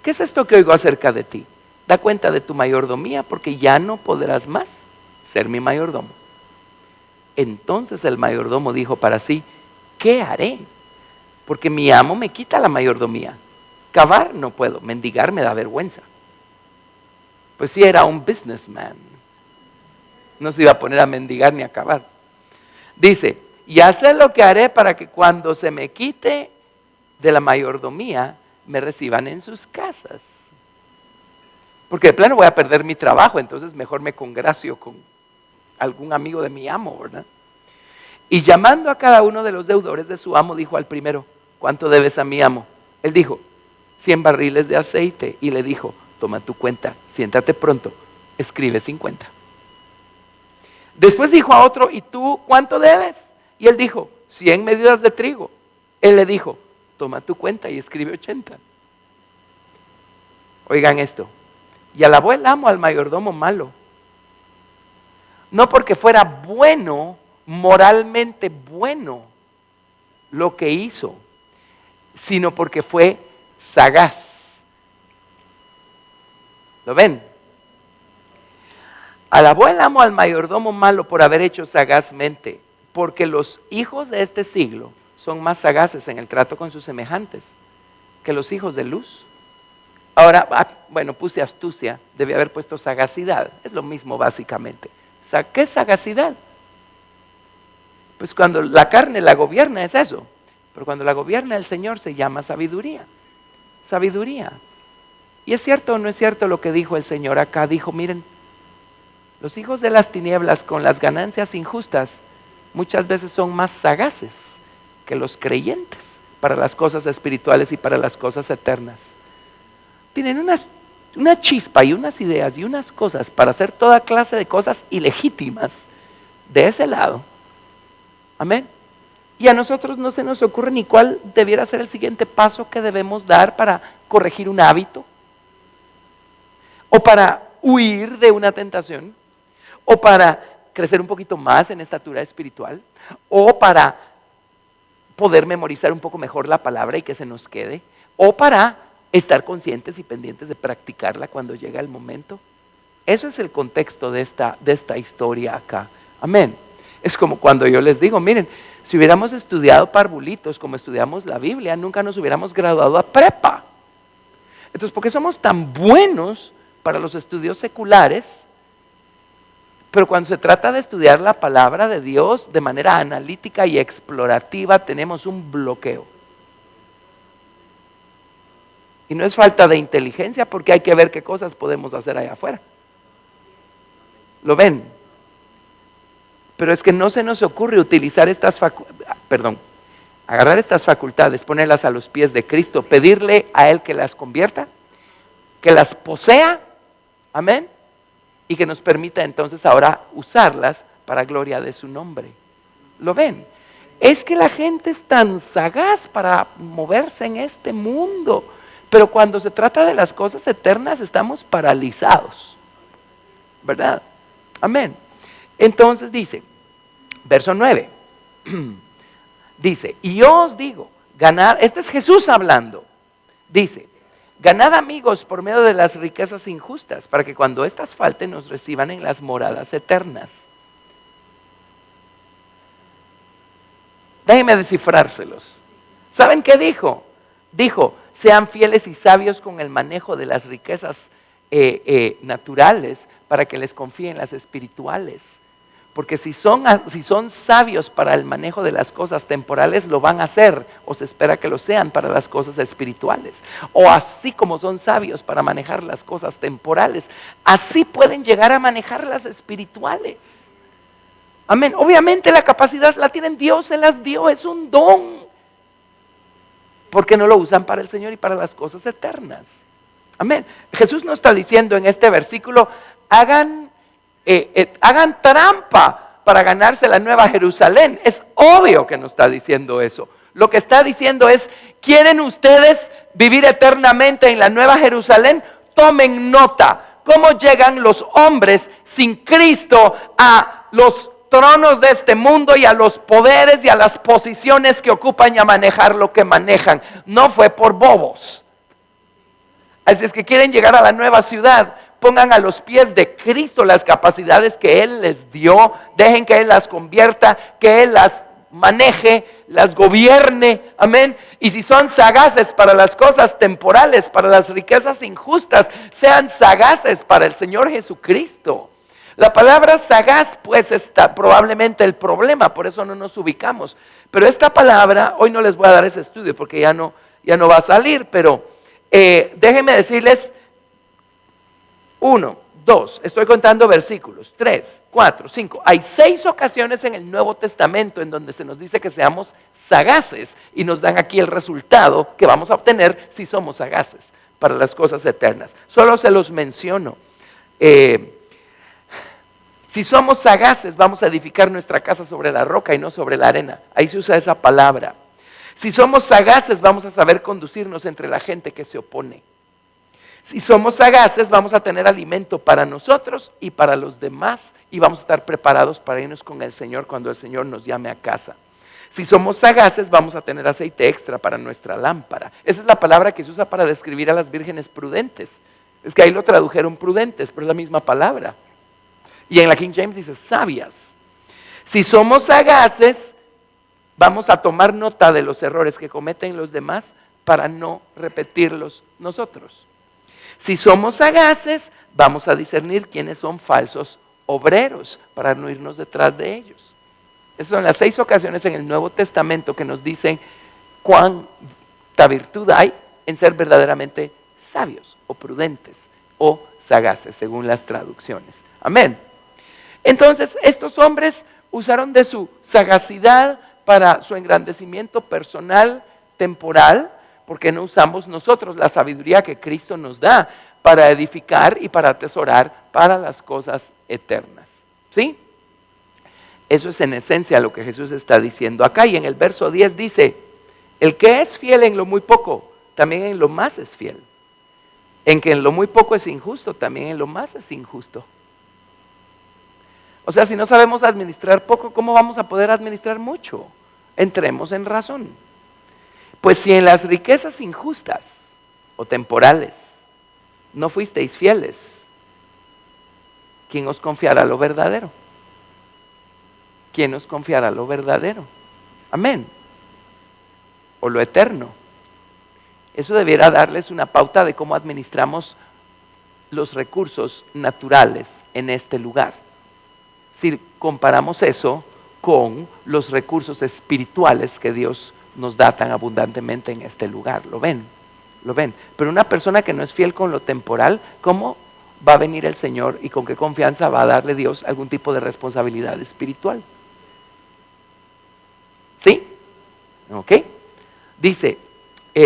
¿qué es esto que oigo acerca de ti? Da cuenta de tu mayordomía porque ya no podrás más ser mi mayordomo. Entonces el mayordomo dijo para sí, ¿qué haré? Porque mi amo me quita la mayordomía. Cavar no puedo, mendigar me da vergüenza. Pues sí, era un businessman. No se iba a poner a mendigar ni a cavar. Dice, ya sé lo que haré para que cuando se me quite de la mayordomía, me reciban en sus casas. Porque de plano voy a perder mi trabajo, entonces mejor me congracio con algún amigo de mi amo, ¿verdad? Y llamando a cada uno de los deudores de su amo, dijo al primero, ¿cuánto debes a mi amo? Él dijo, 100 barriles de aceite. Y le dijo, toma tu cuenta, siéntate pronto, escribe 50. Después dijo a otro, ¿y tú cuánto debes? Y él dijo, 100 medidas de trigo. Él le dijo, toma tu cuenta y escribe 80. Oigan esto, y alabó el amo al mayordomo malo, no porque fuera bueno, moralmente bueno lo que hizo, sino porque fue sagaz. ¿Lo ven? Alabó el amo al mayordomo malo por haber hecho sagazmente, porque los hijos de este siglo son más sagaces en el trato con sus semejantes que los hijos de luz. Ahora, bueno, puse astucia, debí haber puesto sagacidad, es lo mismo básicamente. ¿Qué es sagacidad? Pues cuando la carne la gobierna es eso, pero cuando la gobierna el Señor se llama sabiduría. Sabiduría. ¿Y es cierto o no es cierto lo que dijo el Señor acá? Dijo, miren, los hijos de las tinieblas con las ganancias injustas muchas veces son más sagaces que los creyentes para las cosas espirituales y para las cosas eternas. Tienen una chispa y unas ideas y unas cosas para hacer toda clase de cosas ilegítimas de ese lado. Amén. Y a nosotros no se nos ocurre ni cuál debiera ser el siguiente paso que debemos dar para corregir un hábito, o para huir de una tentación, o para crecer un poquito más en estatura espiritual, o para poder memorizar un poco mejor la palabra y que se nos quede, o para estar conscientes y pendientes de practicarla cuando llega el momento. Eso es el contexto de esta historia acá. Amén. Es como cuando yo les digo, miren, si hubiéramos estudiado parvulitos como estudiamos la Biblia, nunca nos hubiéramos graduado a prepa. Entonces, ¿por qué somos tan buenos para los estudios seculares? Pero cuando se trata de estudiar la palabra de Dios de manera analítica y explorativa, tenemos un bloqueo. Y no es falta de inteligencia, porque hay que ver qué cosas podemos hacer allá afuera. ¿Lo ven? Pero es que no se nos ocurre utilizar agarrar estas facultades, ponerlas a los pies de Cristo, pedirle a Él que las convierta, que las posea, amén, y que nos permita entonces ahora usarlas para gloria de su nombre. ¿Lo ven? Es que la gente es tan sagaz para moverse en este mundo, pero cuando se trata de las cosas eternas estamos paralizados, ¿verdad? Amén. Entonces dice, verso 9, dice, y yo os digo, ganad, este es Jesús hablando, dice, ganad amigos por medio de las riquezas injustas, para que cuando éstas falten nos reciban en las moradas eternas. Déjenme descifrárselos. ¿Saben qué dijo? Dijo, sean fieles y sabios con el manejo de las riquezas naturales, para que les confíen las espirituales. Porque si son sabios para el manejo de las cosas temporales, lo van a hacer, o se espera que lo sean para las cosas espirituales. O así como son sabios para manejar las cosas temporales, así pueden llegar a manejar las espirituales. Amén. Obviamente la capacidad la tienen, Dios se las dio, es un don. Porque no lo usan para el Señor y para las cosas eternas. Amén. Jesús no está diciendo en este versículo, hagan trampa para ganarse la nueva Jerusalén. Es obvio que no está diciendo eso. Lo que está diciendo es, ¿quieren ustedes vivir eternamente en la nueva Jerusalén? Tomen nota, ¿cómo llegan los hombres sin Cristo a los tronos de este mundo y a los poderes y a las posiciones que ocupan y a manejar lo que manejan? No fue por bobos. Así es que quieren llegar a la nueva ciudad, pongan a los pies de Cristo las capacidades que Él les dio, dejen que Él las convierta, que Él las maneje, las gobierne, amén. Y si son sagaces para las cosas temporales, para las riquezas injustas, sean sagaces para el Señor Jesucristo. La palabra sagaz pues está probablemente el problema, por eso no nos ubicamos. Pero esta palabra, hoy no les voy a dar ese estudio porque ya no va a salir, pero déjenme decirles 1, 2, estoy contando versículos, 3, 4, 5. Hay 6 ocasiones en el Nuevo Testamento en donde se nos dice que seamos sagaces y nos dan aquí el resultado que vamos a obtener si somos sagaces para las cosas eternas. Solo se los menciono. Si somos sagaces, vamos a edificar nuestra casa sobre la roca y no sobre la arena. Ahí se usa esa palabra. Si somos sagaces, vamos a saber conducirnos entre la gente que se opone. Si somos sagaces, vamos a tener alimento para nosotros y para los demás, y vamos a estar preparados para irnos con el Señor cuando el Señor nos llame a casa. Si somos sagaces, vamos a tener aceite extra para nuestra lámpara. Esa es la palabra que se usa para describir a las vírgenes prudentes. Es que ahí lo tradujeron prudentes, pero es la misma palabra. Y en la King James dice sabias. Si somos sagaces, vamos a tomar nota de los errores que cometen los demás para no repetirlos nosotros. Si somos sagaces, vamos a discernir quiénes son falsos obreros para no irnos detrás de ellos. Esas son las 6 ocasiones en el Nuevo Testamento que nos dicen cuánta virtud hay en ser verdaderamente sabios o prudentes o sagaces, según las traducciones. Amén. Entonces, estos hombres usaron de su sagacidad para su engrandecimiento personal, temporal. Porque no usamos nosotros la sabiduría que Cristo nos da para edificar y para atesorar para las cosas eternas? ¿Sí? Eso es en esencia lo que Jesús está diciendo acá. Y en el verso 10 dice, el que es fiel en lo muy poco, también en lo más es fiel. En que en lo muy poco es injusto, también en lo más es injusto. O sea, si no sabemos administrar poco, ¿cómo vamos a poder administrar mucho? Entremos en razón. Pues si en las riquezas injustas o temporales no fuisteis fieles, ¿quién os confiará lo verdadero? ¿Quién os confiará lo verdadero? Amén. O lo eterno. Eso debiera darles una pauta de cómo administramos los recursos naturales en este lugar. Si comparamos eso con los recursos espirituales que Dios nos da tan abundantemente en este lugar. ¿Lo ven? ¿Lo ven? Pero una persona que no es fiel con lo temporal, ¿cómo va a venir el Señor y con qué confianza va a darle Dios algún tipo de responsabilidad espiritual? ¿Sí? ¿Ok? Dice,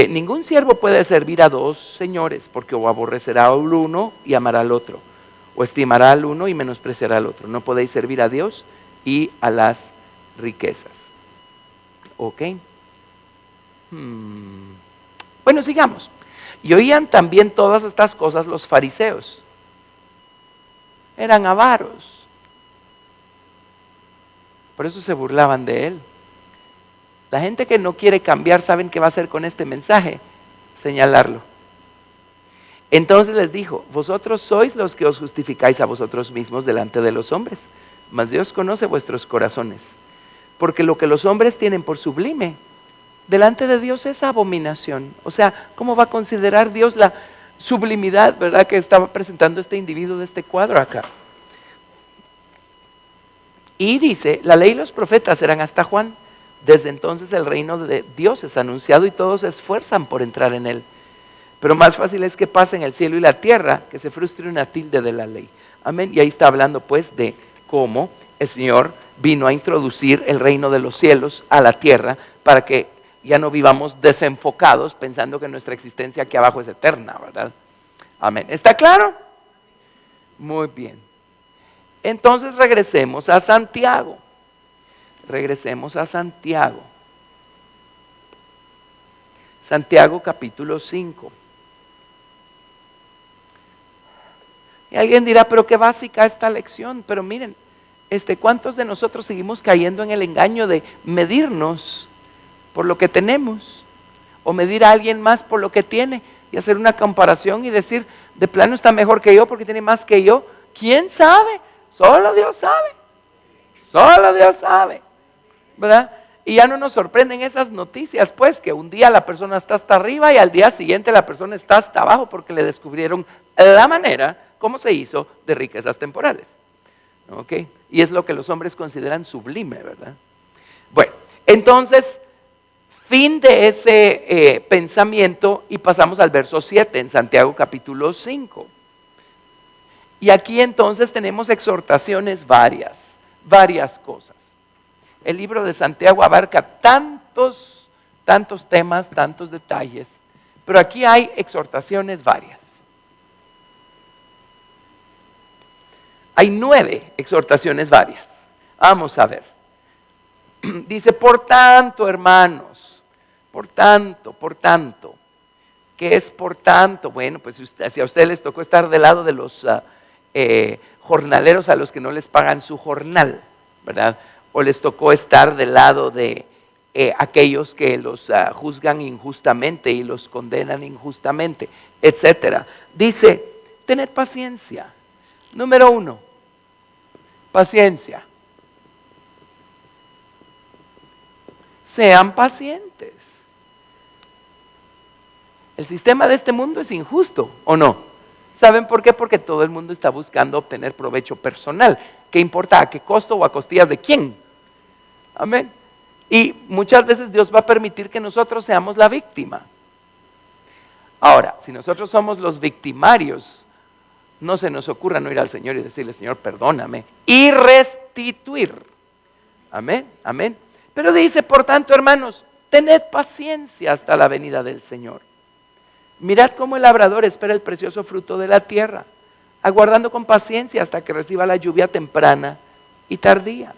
ningún siervo puede servir a dos señores, porque o aborrecerá al uno y amará al otro, o estimará al uno y menospreciará al otro. No podéis servir a Dios y a las riquezas. ¿Ok? Bueno, sigamos. Y oían también todas estas cosas los fariseos. Eran avaros. Por eso se burlaban de él. La gente que no quiere cambiar, ¿saben qué va a hacer con este mensaje? Señalarlo. Entonces les dijo, vosotros sois los que os justificáis a vosotros mismos delante de los hombres, mas Dios conoce vuestros corazones, porque lo que los hombres tienen por sublime, delante de Dios es abominación. O sea, ¿cómo va a considerar Dios la sublimidad, verdad, que estaba presentando este individuo de este cuadro acá? Y dice, la ley y los profetas eran hasta Juan. Desde entonces el reino de Dios es anunciado y todos se esfuerzan por entrar en él. Pero más fácil es que pasen el cielo y la tierra que se frustre una tilde de la ley. Amén. Y ahí está hablando pues de cómo el Señor vino a introducir el reino de los cielos a la tierra para que ya no vivamos desenfocados pensando que nuestra existencia aquí abajo es eterna, ¿verdad? Amén. ¿Está claro? Muy bien. Entonces regresemos a Santiago. Regresemos a Santiago. Santiago capítulo 5. Y alguien dirá, pero qué básica esta lección. Pero miren, ¿cuántos de nosotros seguimos cayendo en el engaño de medirnos por lo que tenemos? O medir a alguien más por lo que tiene y hacer una comparación y decir, de plano está mejor que yo porque tiene más que yo. ¿Quién sabe? Solo Dios sabe. Solo Dios sabe. ¿Verdad? Y ya no nos sorprenden esas noticias, pues, que un día la persona está hasta arriba y al día siguiente la persona está hasta abajo porque le descubrieron la manera como se hizo de riquezas temporales. ¿Ok? Y es lo que los hombres consideran sublime, ¿verdad? Bueno, entonces, fin de ese pensamiento y pasamos al verso 7 en Santiago capítulo 5. Y aquí entonces tenemos exhortaciones varias cosas. El libro de Santiago abarca tantos temas, tantos detalles, pero aquí hay exhortaciones varias. Hay 9 exhortaciones varias. Vamos a ver. Dice, por tanto, hermanos, por tanto. ¿Qué es por tanto? Bueno, pues si a ustedes les tocó estar del lado de los jornaleros a los que no les pagan su jornal, ¿verdad? O les tocó estar del lado de aquellos que los juzgan injustamente y los condenan injustamente, etcétera. Dice, tened paciencia. Número 1, paciencia. Sean pacientes. El sistema de este mundo es injusto, ¿o no? ¿Saben por qué? Porque todo el mundo está buscando obtener provecho personal. ¿Qué importa? ¿A qué costo o a costillas de quién? Amén. Y muchas veces Dios va a permitir que nosotros seamos la víctima. Ahora, si nosotros somos los victimarios, no se nos ocurra no ir al Señor y decirle, Señor, perdóname, y restituir. Amén, amén. Pero dice, por tanto, hermanos, tened paciencia hasta la venida del Señor. Mirad cómo el labrador espera el precioso fruto de la tierra, aguardando con paciencia hasta que reciba la lluvia temprana y tardía.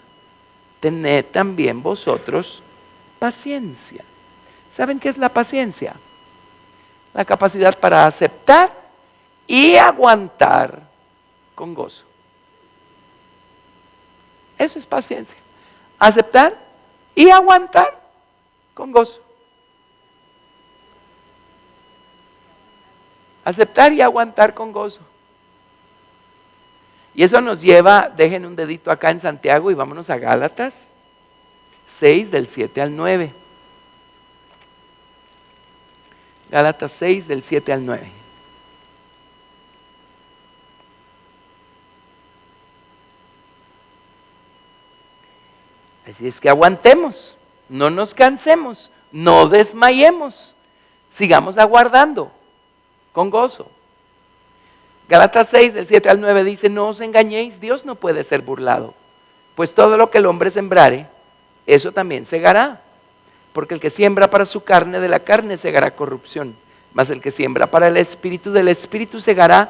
Tened también vosotros paciencia. ¿Saben qué es la paciencia? La capacidad para aceptar y aguantar con gozo. Eso es paciencia. Aceptar y aguantar con gozo. Aceptar y aguantar con gozo. Y eso nos lleva, dejen un dedito acá en Santiago y vámonos a Gálatas 6 del 7 al 9. Gálatas 6 del 7 al 9. Así es que aguantemos, no nos cansemos, no desmayemos, sigamos aguardando con gozo. Gálatas 6 del 7 al 9 dice: no os engañéis, Dios no puede ser burlado, pues todo lo que el hombre sembrare, eso también segará. Porque el que siembra para su carne, de la carne segará corrupción, mas el que siembra para el espíritu, del espíritu segará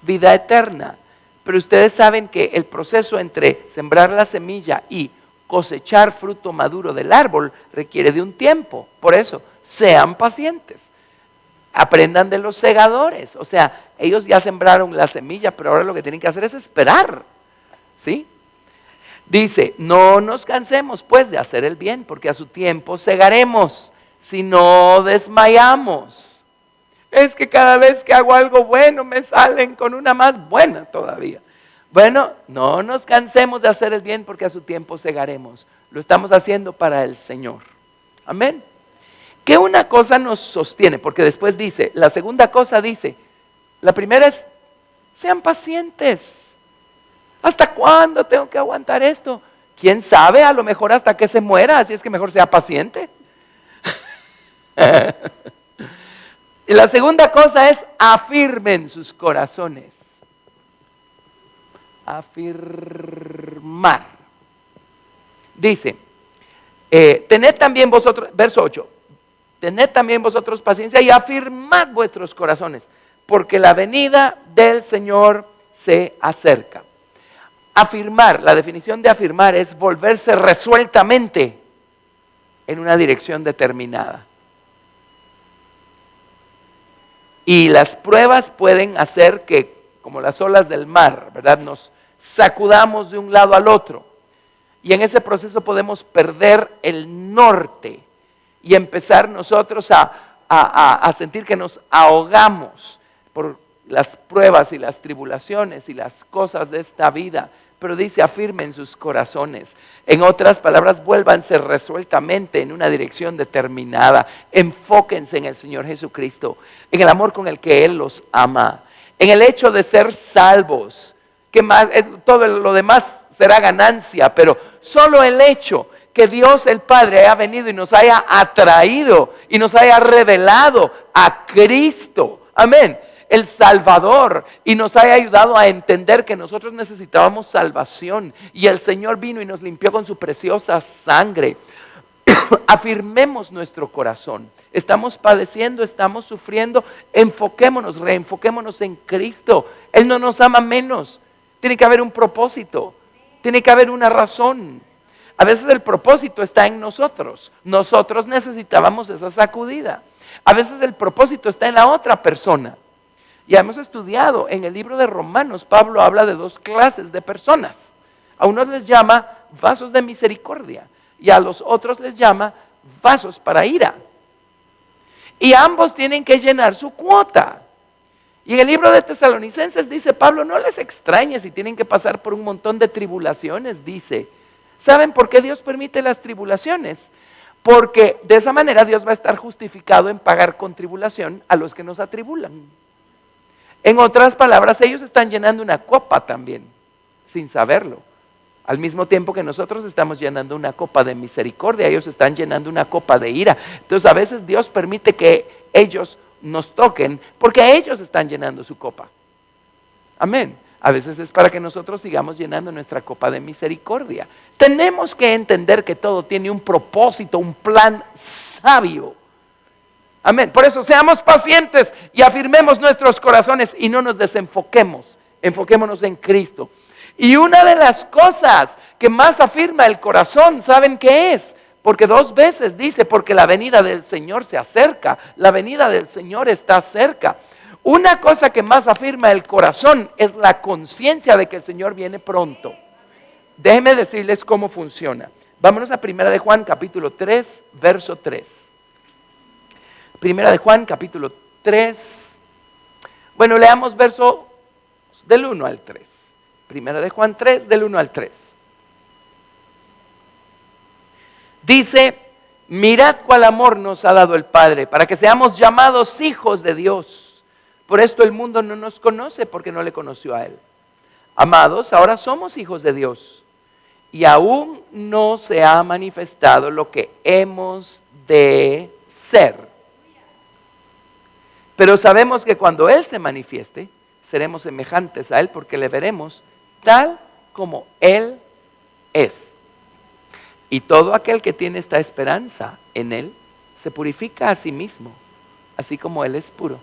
vida eterna. Pero ustedes saben que el proceso entre sembrar la semilla y cosechar fruto maduro del árbol requiere de un tiempo. Por eso, sean pacientes. Aprendan de los segadores. O sea, ellos ya sembraron la semilla, pero ahora lo que tienen que hacer es esperar. ¿Sí? Dice: no nos cansemos pues de hacer el bien, porque a su tiempo segaremos, si no desmayamos. Es que cada vez que hago algo bueno me salen con una más buena todavía. Bueno, no nos cansemos de hacer el bien, porque a su tiempo segaremos. Lo estamos haciendo para el Señor. Amén. Que una cosa nos sostiene, porque después dice, la segunda cosa dice, la primera es: sean pacientes. ¿Hasta cuándo tengo que aguantar esto? ¿Quién sabe? A lo mejor hasta que se muera, así es que mejor sea paciente. Y la segunda cosa es: afirmen sus corazones. Afirmar. Dice, tened también vosotros, verso 8, tened también vosotros paciencia y afirmad vuestros corazones, porque la venida del Señor se acerca. Afirmar, la definición de afirmar es volverse resueltamente en una dirección determinada. Y las pruebas pueden hacer que, como las olas del mar, ¿verdad?, nos sacudamos de un lado al otro. Y en ese proceso podemos perder el norte y empezar nosotros a sentir que nos ahogamos por las pruebas y las tribulaciones y las cosas de esta vida. Pero dice: afirmen sus corazones. En otras palabras, vuélvanse resueltamente en una dirección determinada. Enfóquense en el Señor Jesucristo, en el amor con el que Él los ama, en el hecho de ser salvos. Que más, todo lo demás será ganancia, pero solo el hecho que Dios el Padre haya venido y nos haya atraído y nos haya revelado a Cristo, amén, el Salvador, y nos haya ayudado a entender que nosotros necesitábamos salvación, y el Señor vino y nos limpió con su preciosa sangre. Afirmemos nuestro corazón. Estamos padeciendo, estamos sufriendo, enfoquémonos, reenfoquémonos en Cristo. Él no nos ama menos. Tiene que haber un propósito, tiene que haber una razón. A veces el propósito está en nosotros. Nosotros necesitábamos esa sacudida. A veces el propósito está en la otra persona. Ya hemos estudiado en el libro de Romanos, Pablo habla de dos clases de personas. A unos les llama vasos de misericordia y a los otros les llama vasos para ira. Y ambos tienen que llenar su cuota. Y en el libro de Tesalonicenses dice Pablo: no les extrañe si tienen que pasar por un montón de tribulaciones, dice. ¿Saben por qué Dios permite las tribulaciones? Porque de esa manera Dios va a estar justificado en pagar con tribulación a los que nos atribulan. En otras palabras, ellos están llenando una copa también, sin saberlo. Al mismo tiempo que nosotros estamos llenando una copa de misericordia, ellos están llenando una copa de ira. Entonces a veces Dios permite que ellos nos toquen porque ellos están llenando su copa. Amén. A veces es para que nosotros sigamos llenando nuestra copa de misericordia. Tenemos que entender que todo tiene un propósito, un plan sabio. Amén. Por eso seamos pacientes y afirmemos nuestros corazones y no nos desenfoquemos. Enfoquémonos en Cristo. Y una de las cosas que más afirma el corazón, ¿saben qué es? Porque 2 veces dice: porque la venida del Señor se acerca. La venida del Señor está cerca. Una cosa que más afirma el corazón es la conciencia de que el Señor viene pronto. Déjenme decirles cómo funciona. Vámonos a 1 de Juan capítulo 3, verso 3. 1 de Juan capítulo 3. Bueno, leamos verso del 1 al 3. Primera de Juan 3, del 1 al 3. Dice, mirad cuál amor nos ha dado el Padre, para que seamos llamados hijos de Dios. Por esto el mundo no nos conoce, porque no le conoció a Él. Amados, ahora somos hijos de Dios, y aún no se ha manifestado lo que hemos de ser. Pero sabemos que cuando Él se manifieste, seremos semejantes a Él, porque le veremos tal como Él es. Y todo aquel que tiene esta esperanza en Él, se purifica a sí mismo, así como Él es puro.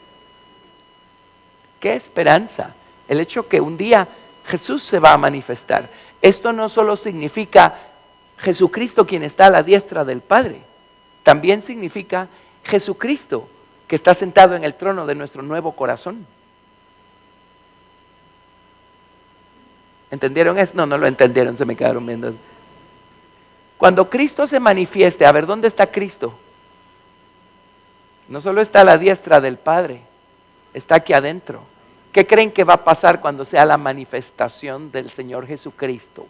¿Qué esperanza? El hecho que un día Jesús se va a manifestar. Esto no solo significa Jesucristo quien está a la diestra del Padre, también significa Jesucristo que está sentado en el trono de nuestro nuevo corazón. ¿Entendieron eso? No lo entendieron, se me quedaron viendo. Cuando Cristo se manifieste, a ver, ¿dónde está Cristo? No solo está a la diestra del Padre, está aquí adentro. ¿Qué creen que va a pasar cuando sea la manifestación del Señor Jesucristo?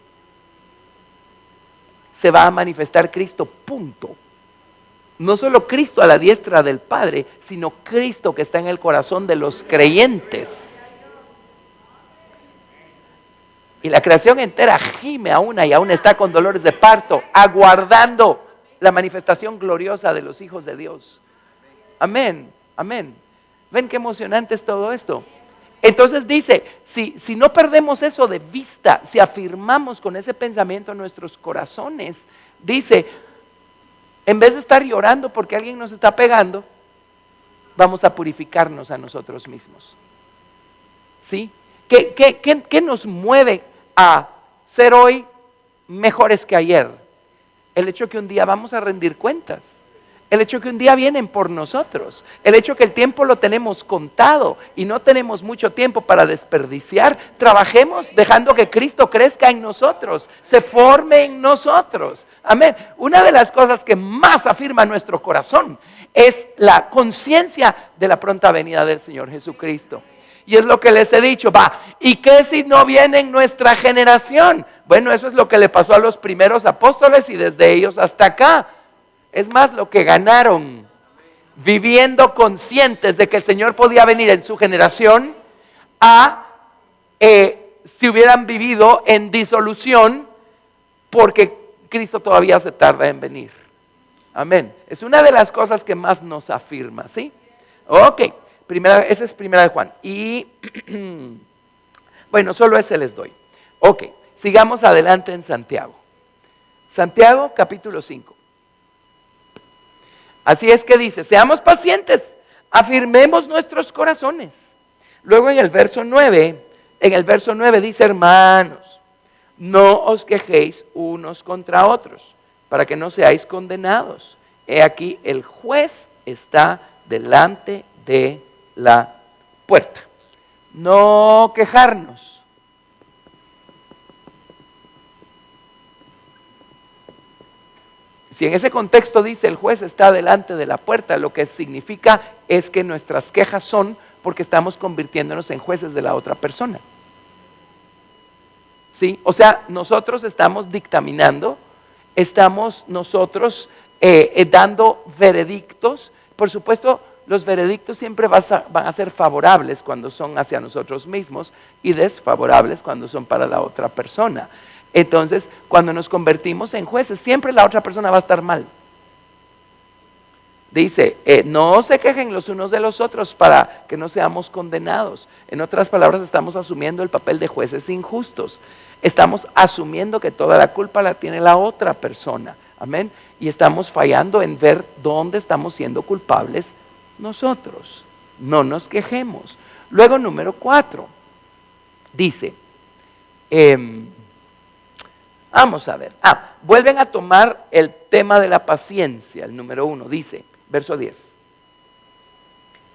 Se va a manifestar Cristo, punto. No solo Cristo a la diestra del Padre, sino Cristo que está en el corazón de los creyentes. Y la creación entera gime y aún está con dolores de parto, aguardando la manifestación gloriosa de los hijos de Dios. Amén, amén. ¿Ven qué emocionante es todo esto? Entonces dice, si no perdemos eso de vista, si afirmamos con ese pensamiento en nuestros corazones, dice, en vez de estar llorando porque alguien nos está pegando, vamos a purificarnos a nosotros mismos. ¿Sí? ¿Qué nos mueve a ser hoy mejores que ayer? El hecho que un día vamos a rendir cuentas. El hecho que un día vienen por nosotros. El hecho que el tiempo lo tenemos contado y no tenemos mucho tiempo para desperdiciar. Trabajemos dejando que Cristo crezca en nosotros, se forme en nosotros. Amén. Una de las cosas que más afirma nuestro corazón es la conciencia de la pronta venida del Señor Jesucristo. Y es lo que les he dicho, ¿y qué si no viene en nuestra generación? Bueno, eso es lo que le pasó a los primeros apóstoles y desde ellos hasta acá. Es más, lo que ganaron, viviendo conscientes de que el Señor podía venir en su generación, si hubieran vivido en disolución, porque Cristo todavía se tarda en venir. Amén. Es una de las cosas que más nos afirma, ¿sí? Ok. Esa es primera de Juan. Y bueno, solo ese les doy. Ok, sigamos adelante en Santiago. Santiago capítulo 5. Así es que dice, seamos pacientes, afirmemos nuestros corazones. Luego en el verso 9 dice, hermanos, no os quejéis unos contra otros, para que no seáis condenados. He aquí, el juez está delante de la puerta. No quejarnos. Si en ese contexto dice el juez está delante de la puerta, lo que significa es que nuestras quejas son porque estamos convirtiéndonos en jueces de la otra persona. ¿Sí? O sea, nosotros estamos dictaminando, estamos nosotros dando veredictos. Por supuesto, los veredictos siempre van a ser favorables cuando son hacia nosotros mismos y desfavorables cuando son para la otra persona. Entonces, cuando nos convertimos en jueces, siempre la otra persona va a estar mal. Dice, no se quejen los unos de los otros para que no seamos condenados. En otras palabras, estamos asumiendo el papel de jueces injustos. Estamos asumiendo que toda la culpa la tiene la otra persona. Amén. Y estamos fallando en ver dónde estamos siendo culpables nosotros. No nos quejemos. Luego, número 4. Dice, vamos a ver. Vuelven a tomar el tema de la paciencia, el número 1. Dice, verso 10.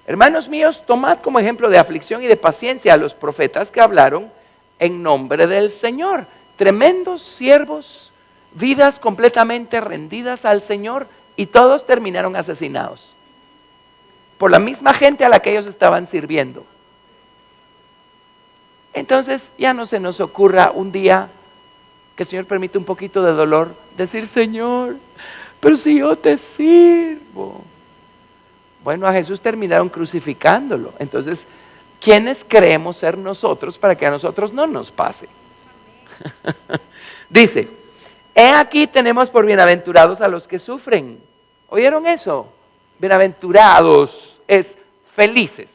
Hermanos míos, tomad como ejemplo de aflicción y de paciencia a los profetas que hablaron en nombre del Señor. Tremendos siervos, vidas completamente rendidas al Señor, y todos terminaron asesinados por la misma gente a la que ellos estaban sirviendo. Entonces ya no se nos ocurra un día que el Señor permite un poquito de dolor, decir, Señor, pero si yo te sirvo. Bueno, a Jesús terminaron crucificándolo. Entonces, ¿quiénes creemos ser nosotros para que a nosotros no nos pase? Dice, he aquí tenemos por bienaventurados a los que sufren. ¿Oyeron eso? Bienaventurados es felices.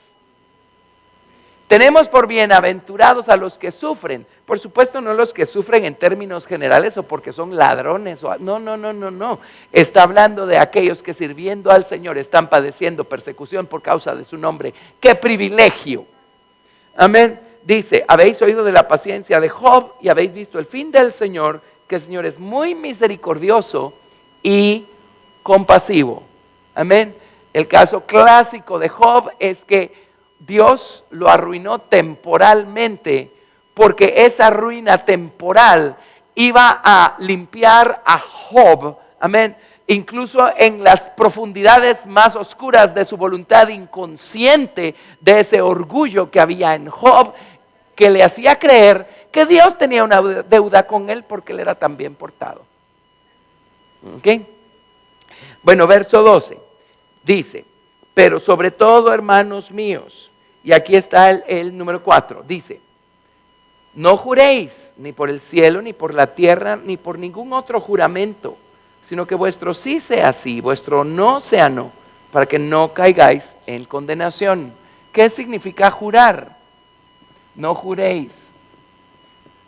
Tenemos por bienaventurados a los que sufren. Por supuesto, no los que sufren en términos generales o porque son ladrones. No. Está hablando de aquellos que sirviendo al Señor están padeciendo persecución por causa de su nombre. ¡Qué privilegio! Amén. Dice, habéis oído de la paciencia de Job y habéis visto el fin del Señor, que el Señor es muy misericordioso y compasivo. Amén. El caso clásico de Job es que Dios lo arruinó temporalmente porque esa ruina temporal iba a limpiar a Job, amén, incluso en las profundidades más oscuras de su voluntad inconsciente, de ese orgullo que había en Job, que le hacía creer que Dios tenía una deuda con él porque él era tan bien portado. ¿Ok? Bueno, verso 12, dice, pero sobre todo, hermanos míos, y aquí está el número 4, dice, no juréis ni por el cielo, ni por la tierra, ni por ningún otro juramento, sino que vuestro sí sea sí, vuestro no sea no, para que no caigáis en condenación. ¿Qué significa jurar? No juréis.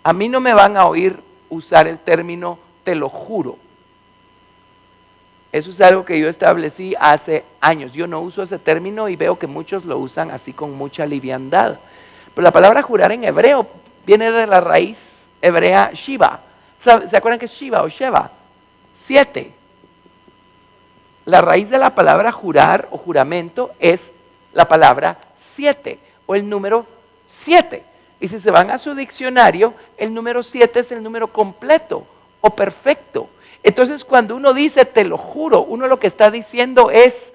A mí no me van a oír usar el término te lo juro. Eso es algo que yo establecí hace años. Yo no uso ese término y veo que muchos lo usan así con mucha liviandad. Pero la palabra jurar en hebreo viene de la raíz hebrea Shiva. ¿Se acuerdan que es Shiva o Sheva? 7. La raíz de la palabra jurar o juramento es la palabra 7 o el número 7. Y si se van a su diccionario, el número 7 es el número completo o perfecto. Entonces, cuando uno dice te lo juro, uno lo que está diciendo es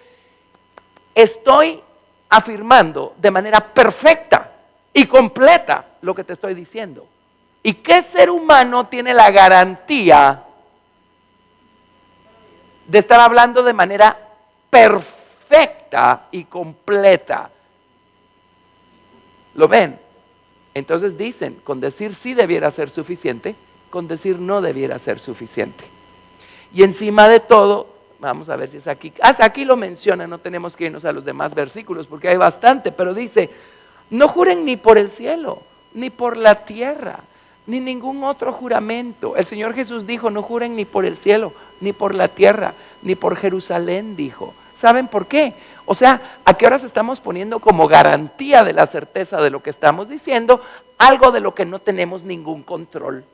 estoy afirmando de manera perfecta y completa lo que te estoy diciendo. ¿Y qué ser humano tiene la garantía de estar hablando de manera perfecta y completa? ¿Lo ven? Entonces dicen, con decir sí debiera ser suficiente, con decir no debiera ser suficiente. Y encima de todo, vamos a ver si es aquí, hasta aquí lo menciona, no tenemos que irnos a los demás versículos porque hay bastante, pero dice, no juren ni por el cielo, ni por la tierra, ni ningún otro juramento. El Señor Jesús dijo, no juren ni por el cielo, ni por la tierra, ni por Jerusalén, dijo. ¿Saben por qué? O sea, ¿a qué horas estamos poniendo como garantía de la certeza de lo que estamos diciendo algo de lo que no tenemos ningún control?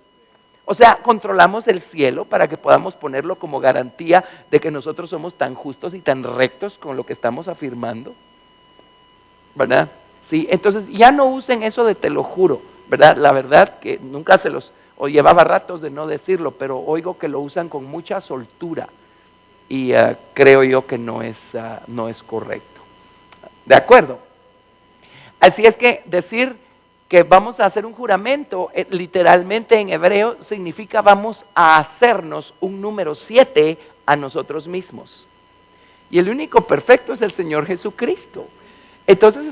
O sea, controlamos el cielo para que podamos ponerlo como garantía de que nosotros somos tan justos y tan rectos con lo que estamos afirmando, ¿verdad? Sí, entonces ya no usen eso de te lo juro, ¿verdad? La verdad que nunca se los, o llevaba ratos de no decirlo, pero oigo que lo usan con mucha soltura y creo yo que no es correcto. ¿De acuerdo? Así es que decir que vamos a hacer un juramento, literalmente en hebreo, significa vamos a hacernos un número 7 a nosotros mismos. Y el único perfecto es el Señor Jesucristo. Entonces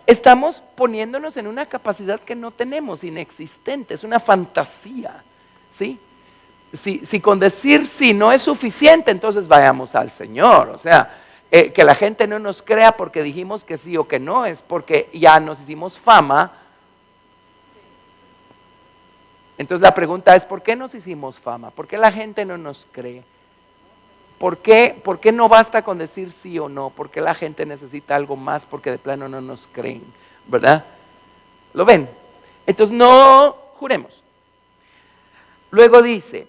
estamos poniéndonos en una capacidad que no tenemos, inexistente, es una fantasía, ¿sí? Si con decir sí no es suficiente, entonces vayamos al Señor. O sea, que la gente no nos crea porque dijimos que sí o que no, es porque ya nos hicimos fama. Entonces la pregunta es, ¿por qué nos hicimos fama? ¿Por qué la gente no nos cree? ¿Por qué no basta con decir sí o no? ¿Por qué la gente necesita algo más? Porque de plano no nos creen, ¿verdad? ¿Lo ven? Entonces no juremos. Luego dice,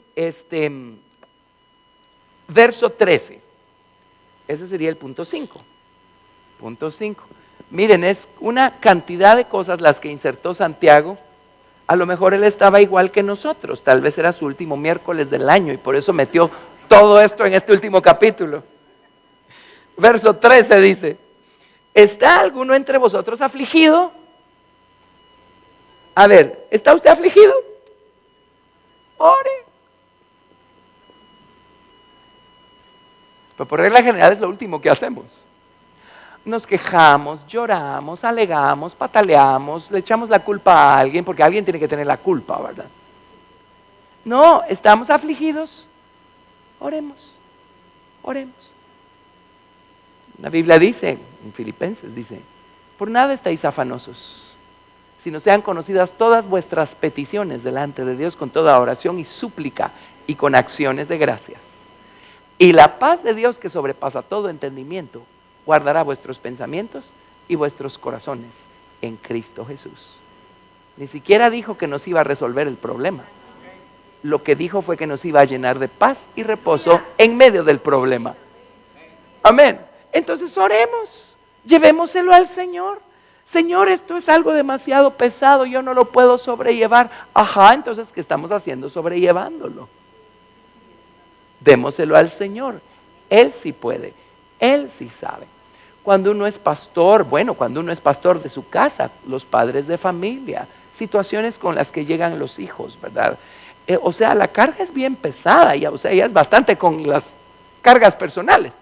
verso 13, ese sería el punto 5. Punto 5. Miren, es una cantidad de cosas las que insertó Santiago. A lo mejor él estaba igual que nosotros, tal vez era su último miércoles del año y por eso metió todo esto en este último capítulo. Verso 13 dice, ¿está alguno entre vosotros afligido? A ver, ¿está usted afligido? Ore. Pero por regla general es lo último que hacemos. Nos quejamos, lloramos, alegamos, pataleamos, le echamos la culpa a alguien, porque alguien tiene que tener la culpa, ¿verdad? No, estamos afligidos. Oremos, oremos. La Biblia dice, en Filipenses dice, por nada estáis afanosos, sino sean conocidas todas vuestras peticiones delante de Dios con toda oración y súplica y con acciones de gracias. Y la paz de Dios que sobrepasa todo entendimiento, guardará vuestros pensamientos y vuestros corazones en Cristo Jesús. Ni siquiera dijo que nos iba a resolver el problema. Lo que dijo fue que nos iba a llenar de paz y reposo en medio del problema. Amén. Entonces oremos, llevémoselo al Señor. Señor, esto es algo demasiado pesado, yo no lo puedo sobrellevar. Ajá, entonces, ¿qué estamos haciendo sobrellevándolo? Démoselo al Señor. Él sí puede, Él sí sabe. Cuando uno es pastor, cuando uno es pastor de su casa, los padres de familia, situaciones con las que llegan los hijos, ¿verdad? O sea, la carga es bien pesada, ya es bastante con las cargas personales.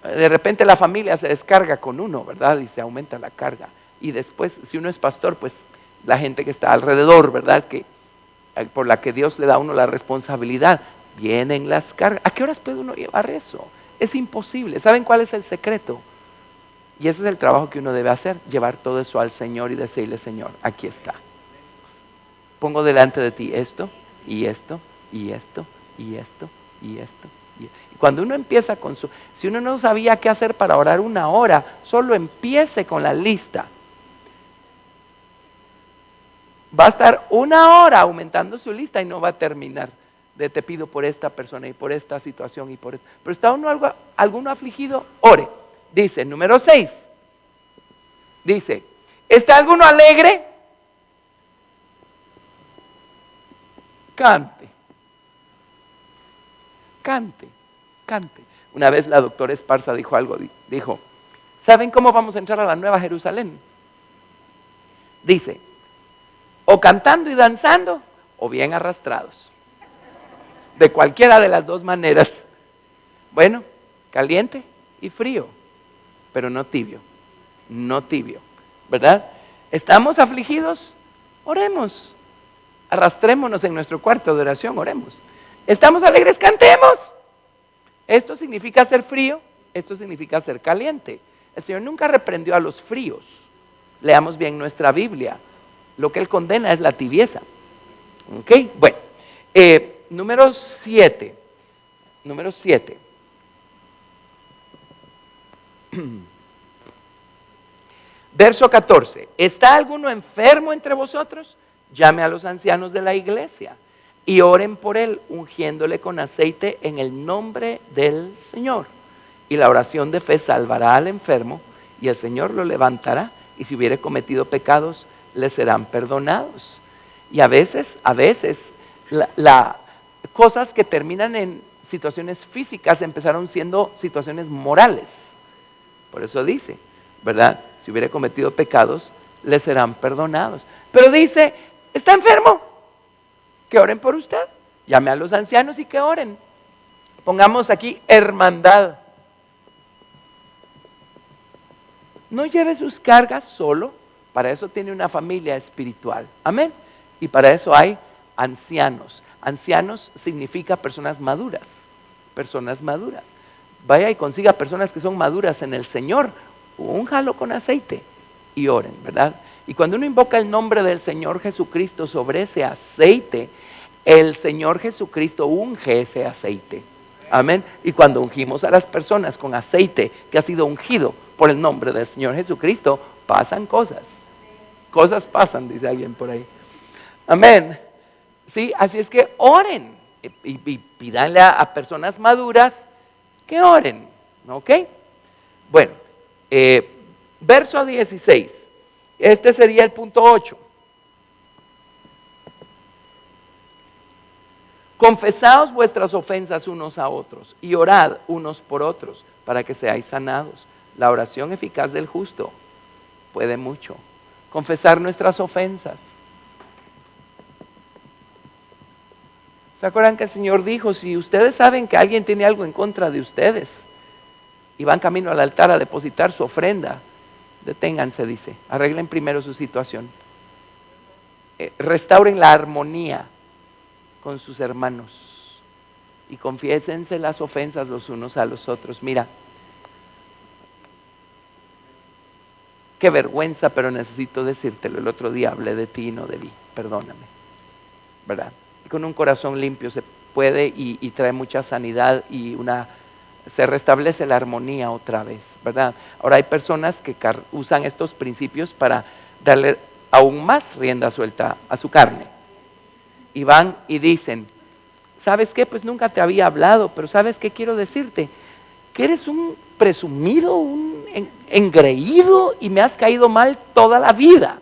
De repente la familia se descarga con uno, ¿verdad? Y se aumenta la carga. Y después, si uno es pastor, pues la gente que está alrededor, ¿verdad? Que por la que Dios le da a uno la responsabilidad, vienen las cargas. ¿A qué horas puede uno llevar eso? Es imposible. ¿Saben cuál es el secreto? Y ese es el trabajo que uno debe hacer, llevar todo eso al Señor y decirle, Señor, aquí está. Pongo delante de ti esto, y esto, y esto, y esto, y esto. Y cuando uno empieza con si uno no sabía qué hacer para orar 1 hora, solo empiece con la lista. Va a estar 1 hora aumentando su lista y no va a terminar. Te pido por esta persona y por esta situación y por esto. Pero está alguno afligido, ore. Dice, número 6. Dice, ¿está alguno alegre? Cante. Cante, cante. Una vez la doctora Esparza dijo algo, dijo, ¿saben cómo vamos a entrar a la Nueva Jerusalén? Dice, o cantando y danzando, o bien arrastrados. De cualquiera de las dos maneras. Bueno, caliente y frío, pero no tibio, no tibio, ¿verdad? ¿Estamos afligidos? Oremos. Arrastrémonos en nuestro cuarto de oración, oremos. ¿Estamos alegres? Cantemos. Esto significa ser frío, esto significa ser caliente. El Señor nunca reprendió a los fríos. Leamos bien nuestra Biblia. Lo que Él condena es la tibieza. ¿Ok? Bueno, número 7. Número 7. Verso 14. ¿Está alguno enfermo entre vosotros? Llame a los ancianos de la iglesia y oren por él, ungiéndole con aceite en el nombre del Señor. Y la oración de fe salvará al enfermo, y el Señor lo levantará, y si hubiere cometido pecados, le serán perdonados. Y a veces, cosas que terminan en situaciones físicas empezaron siendo situaciones morales. Por eso dice, ¿verdad? Si hubiere cometido pecados, le serán perdonados. Pero dice, ¿está enfermo? Que oren por usted. Llame a los ancianos y que oren. Pongamos aquí hermandad. No lleve sus cargas solo. Para eso tiene una familia espiritual. Amén. Y para eso hay ancianos. Ancianos significa personas maduras. Personas maduras. Vaya y consiga personas que son maduras en el Señor. Únjalo con aceite y oren, ¿verdad? Y cuando uno invoca el nombre del Señor Jesucristo sobre ese aceite, el Señor Jesucristo unge ese aceite. Amén. Y cuando ungimos a las personas con aceite que ha sido ungido por el nombre del Señor Jesucristo, pasan cosas. Cosas pasan, dice alguien por ahí. Amén. Sí, así es que oren y pídanle a personas maduras que oren. ¿Ok? Bueno, verso 16. Este sería el punto 8. Confesaos vuestras ofensas unos a otros y orad unos por otros para que seáis sanados. La oración eficaz del justo puede mucho. confesar nuestras ofensas. ¿Se acuerdan que el Señor dijo, si ustedes saben que alguien tiene algo en contra de ustedes y van camino al altar a depositar su ofrenda, deténganse, dice, arreglen primero su situación, restauren la armonía con sus hermanos y confiésense las ofensas los unos a los otros. Mira, qué vergüenza, pero necesito decírtelo. El otro día hablé de ti y no debí, perdóname, ¿verdad? Y con un corazón limpio se puede y trae mucha sanidad y se restablece la armonía otra vez, ¿verdad? Ahora hay personas que usan estos principios para darle aún más rienda suelta a su carne. Y van y dicen, ¿sabes qué? Pues nunca te había hablado, pero ¿sabes qué quiero decirte? Que eres un presumido, un engreído y me has caído mal toda la vida.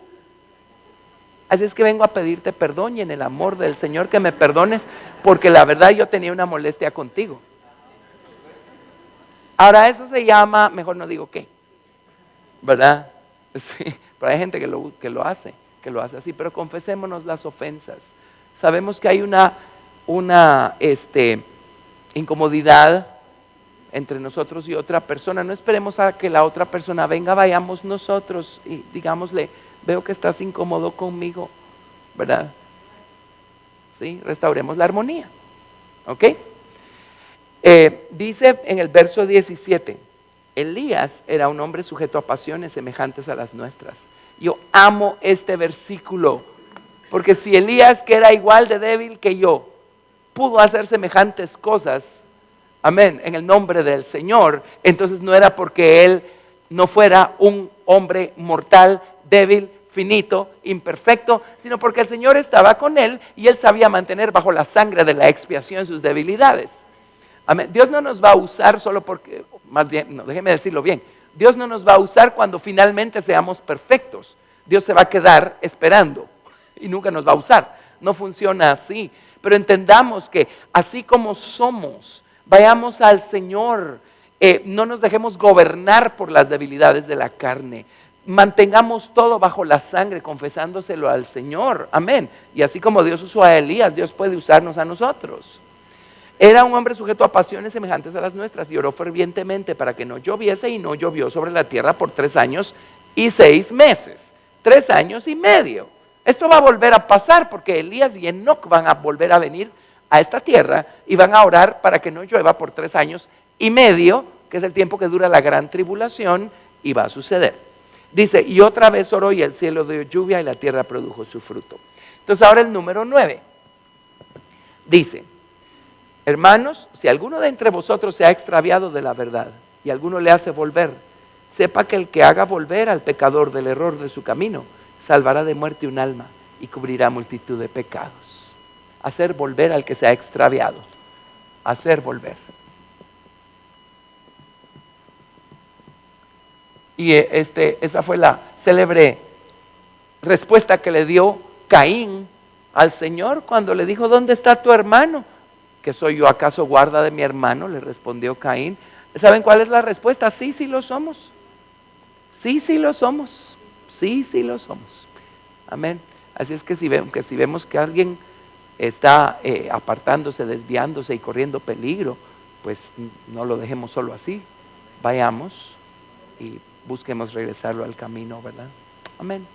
Así es que vengo a pedirte perdón y en el amor del Señor que me perdones, porque la verdad yo tenía una molestia contigo. Ahora eso se llama, mejor no digo qué, ¿verdad? Sí, pero hay gente que lo hace así, pero confesémonos las ofensas. Sabemos que hay una incomodidad entre nosotros y otra persona. No esperemos a que la otra persona venga, vayamos nosotros y digámosle, veo que estás incómodo conmigo, ¿verdad? Sí, restauremos la armonía, ¿ok? Dice en el verso 17, Elías era un hombre sujeto a pasiones semejantes a las nuestras. Yo amo este versículo, porque si Elías, que era igual de débil que yo, pudo hacer semejantes cosas, amén, en el nombre del Señor, entonces no era porque él no fuera un hombre mortal, débil, finito, imperfecto, sino porque el Señor estaba con él y él sabía mantener bajo la sangre de la expiación sus debilidades. Amén. Dios no nos va a usar solo porque, más bien, no, déjeme decirlo bien, Dios no nos va a usar cuando finalmente seamos perfectos. Dios se va a quedar esperando y nunca nos va a usar. No funciona así. Pero entendamos que así como somos, vayamos al Señor, no nos dejemos gobernar por las debilidades de la carne. Mantengamos todo bajo la sangre, confesándoselo al Señor. Amén. Y así como Dios usó a Elías, Dios puede usarnos a nosotros. Era un hombre sujeto a pasiones semejantes a las nuestras y oró fervientemente para que no lloviese y no llovió sobre la tierra por 3 años y 6 meses. 3 años y medio. Esto va a volver a pasar porque Elías y Enoc van a volver a venir a esta tierra y van a orar para que no llueva por 3 años y medio, que es el tiempo que dura la gran tribulación, y va a suceder. Dice, y otra vez oró y el cielo dio lluvia y la tierra produjo su fruto. Entonces ahora el número 9. Dice, hermanos, si alguno de entre vosotros se ha extraviado de la verdad y alguno le hace volver, sepa que el que haga volver al pecador del error de su camino, salvará de muerte un alma y cubrirá multitud de pecados. Hacer volver al que se ha extraviado. Hacer volver. Y esa fue la célebre respuesta que le dio Caín al Señor cuando le dijo, ¿dónde está tu hermano? ¿Que soy yo acaso guarda de mi hermano? Le respondió Caín. ¿Saben cuál es la respuesta? Sí, sí lo somos. Sí, sí lo somos. Sí, sí lo somos. Amén. Así es que si vemos que alguien está apartándose, desviándose y corriendo peligro, pues no lo dejemos solo así. Vayamos y busquemos regresarlo al camino, ¿verdad? Amén.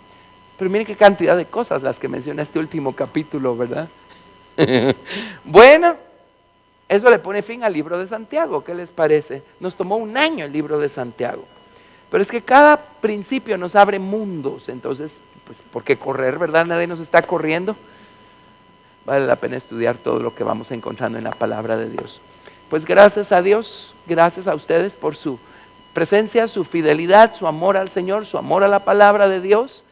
Pero miren qué cantidad de cosas las que menciona este último capítulo, ¿verdad? Bueno, eso le pone fin al libro de Santiago. ¿Qué les parece? Nos tomó 1 año el libro de Santiago. Pero es que cada principio nos abre mundos. Entonces, pues, ¿por qué correr, verdad? Nadie nos está corriendo. Vale la pena estudiar todo lo que vamos encontrando en la palabra de Dios. Pues gracias a Dios, gracias a ustedes por su presencia, su fidelidad, su amor al Señor, su amor a la palabra de Dios.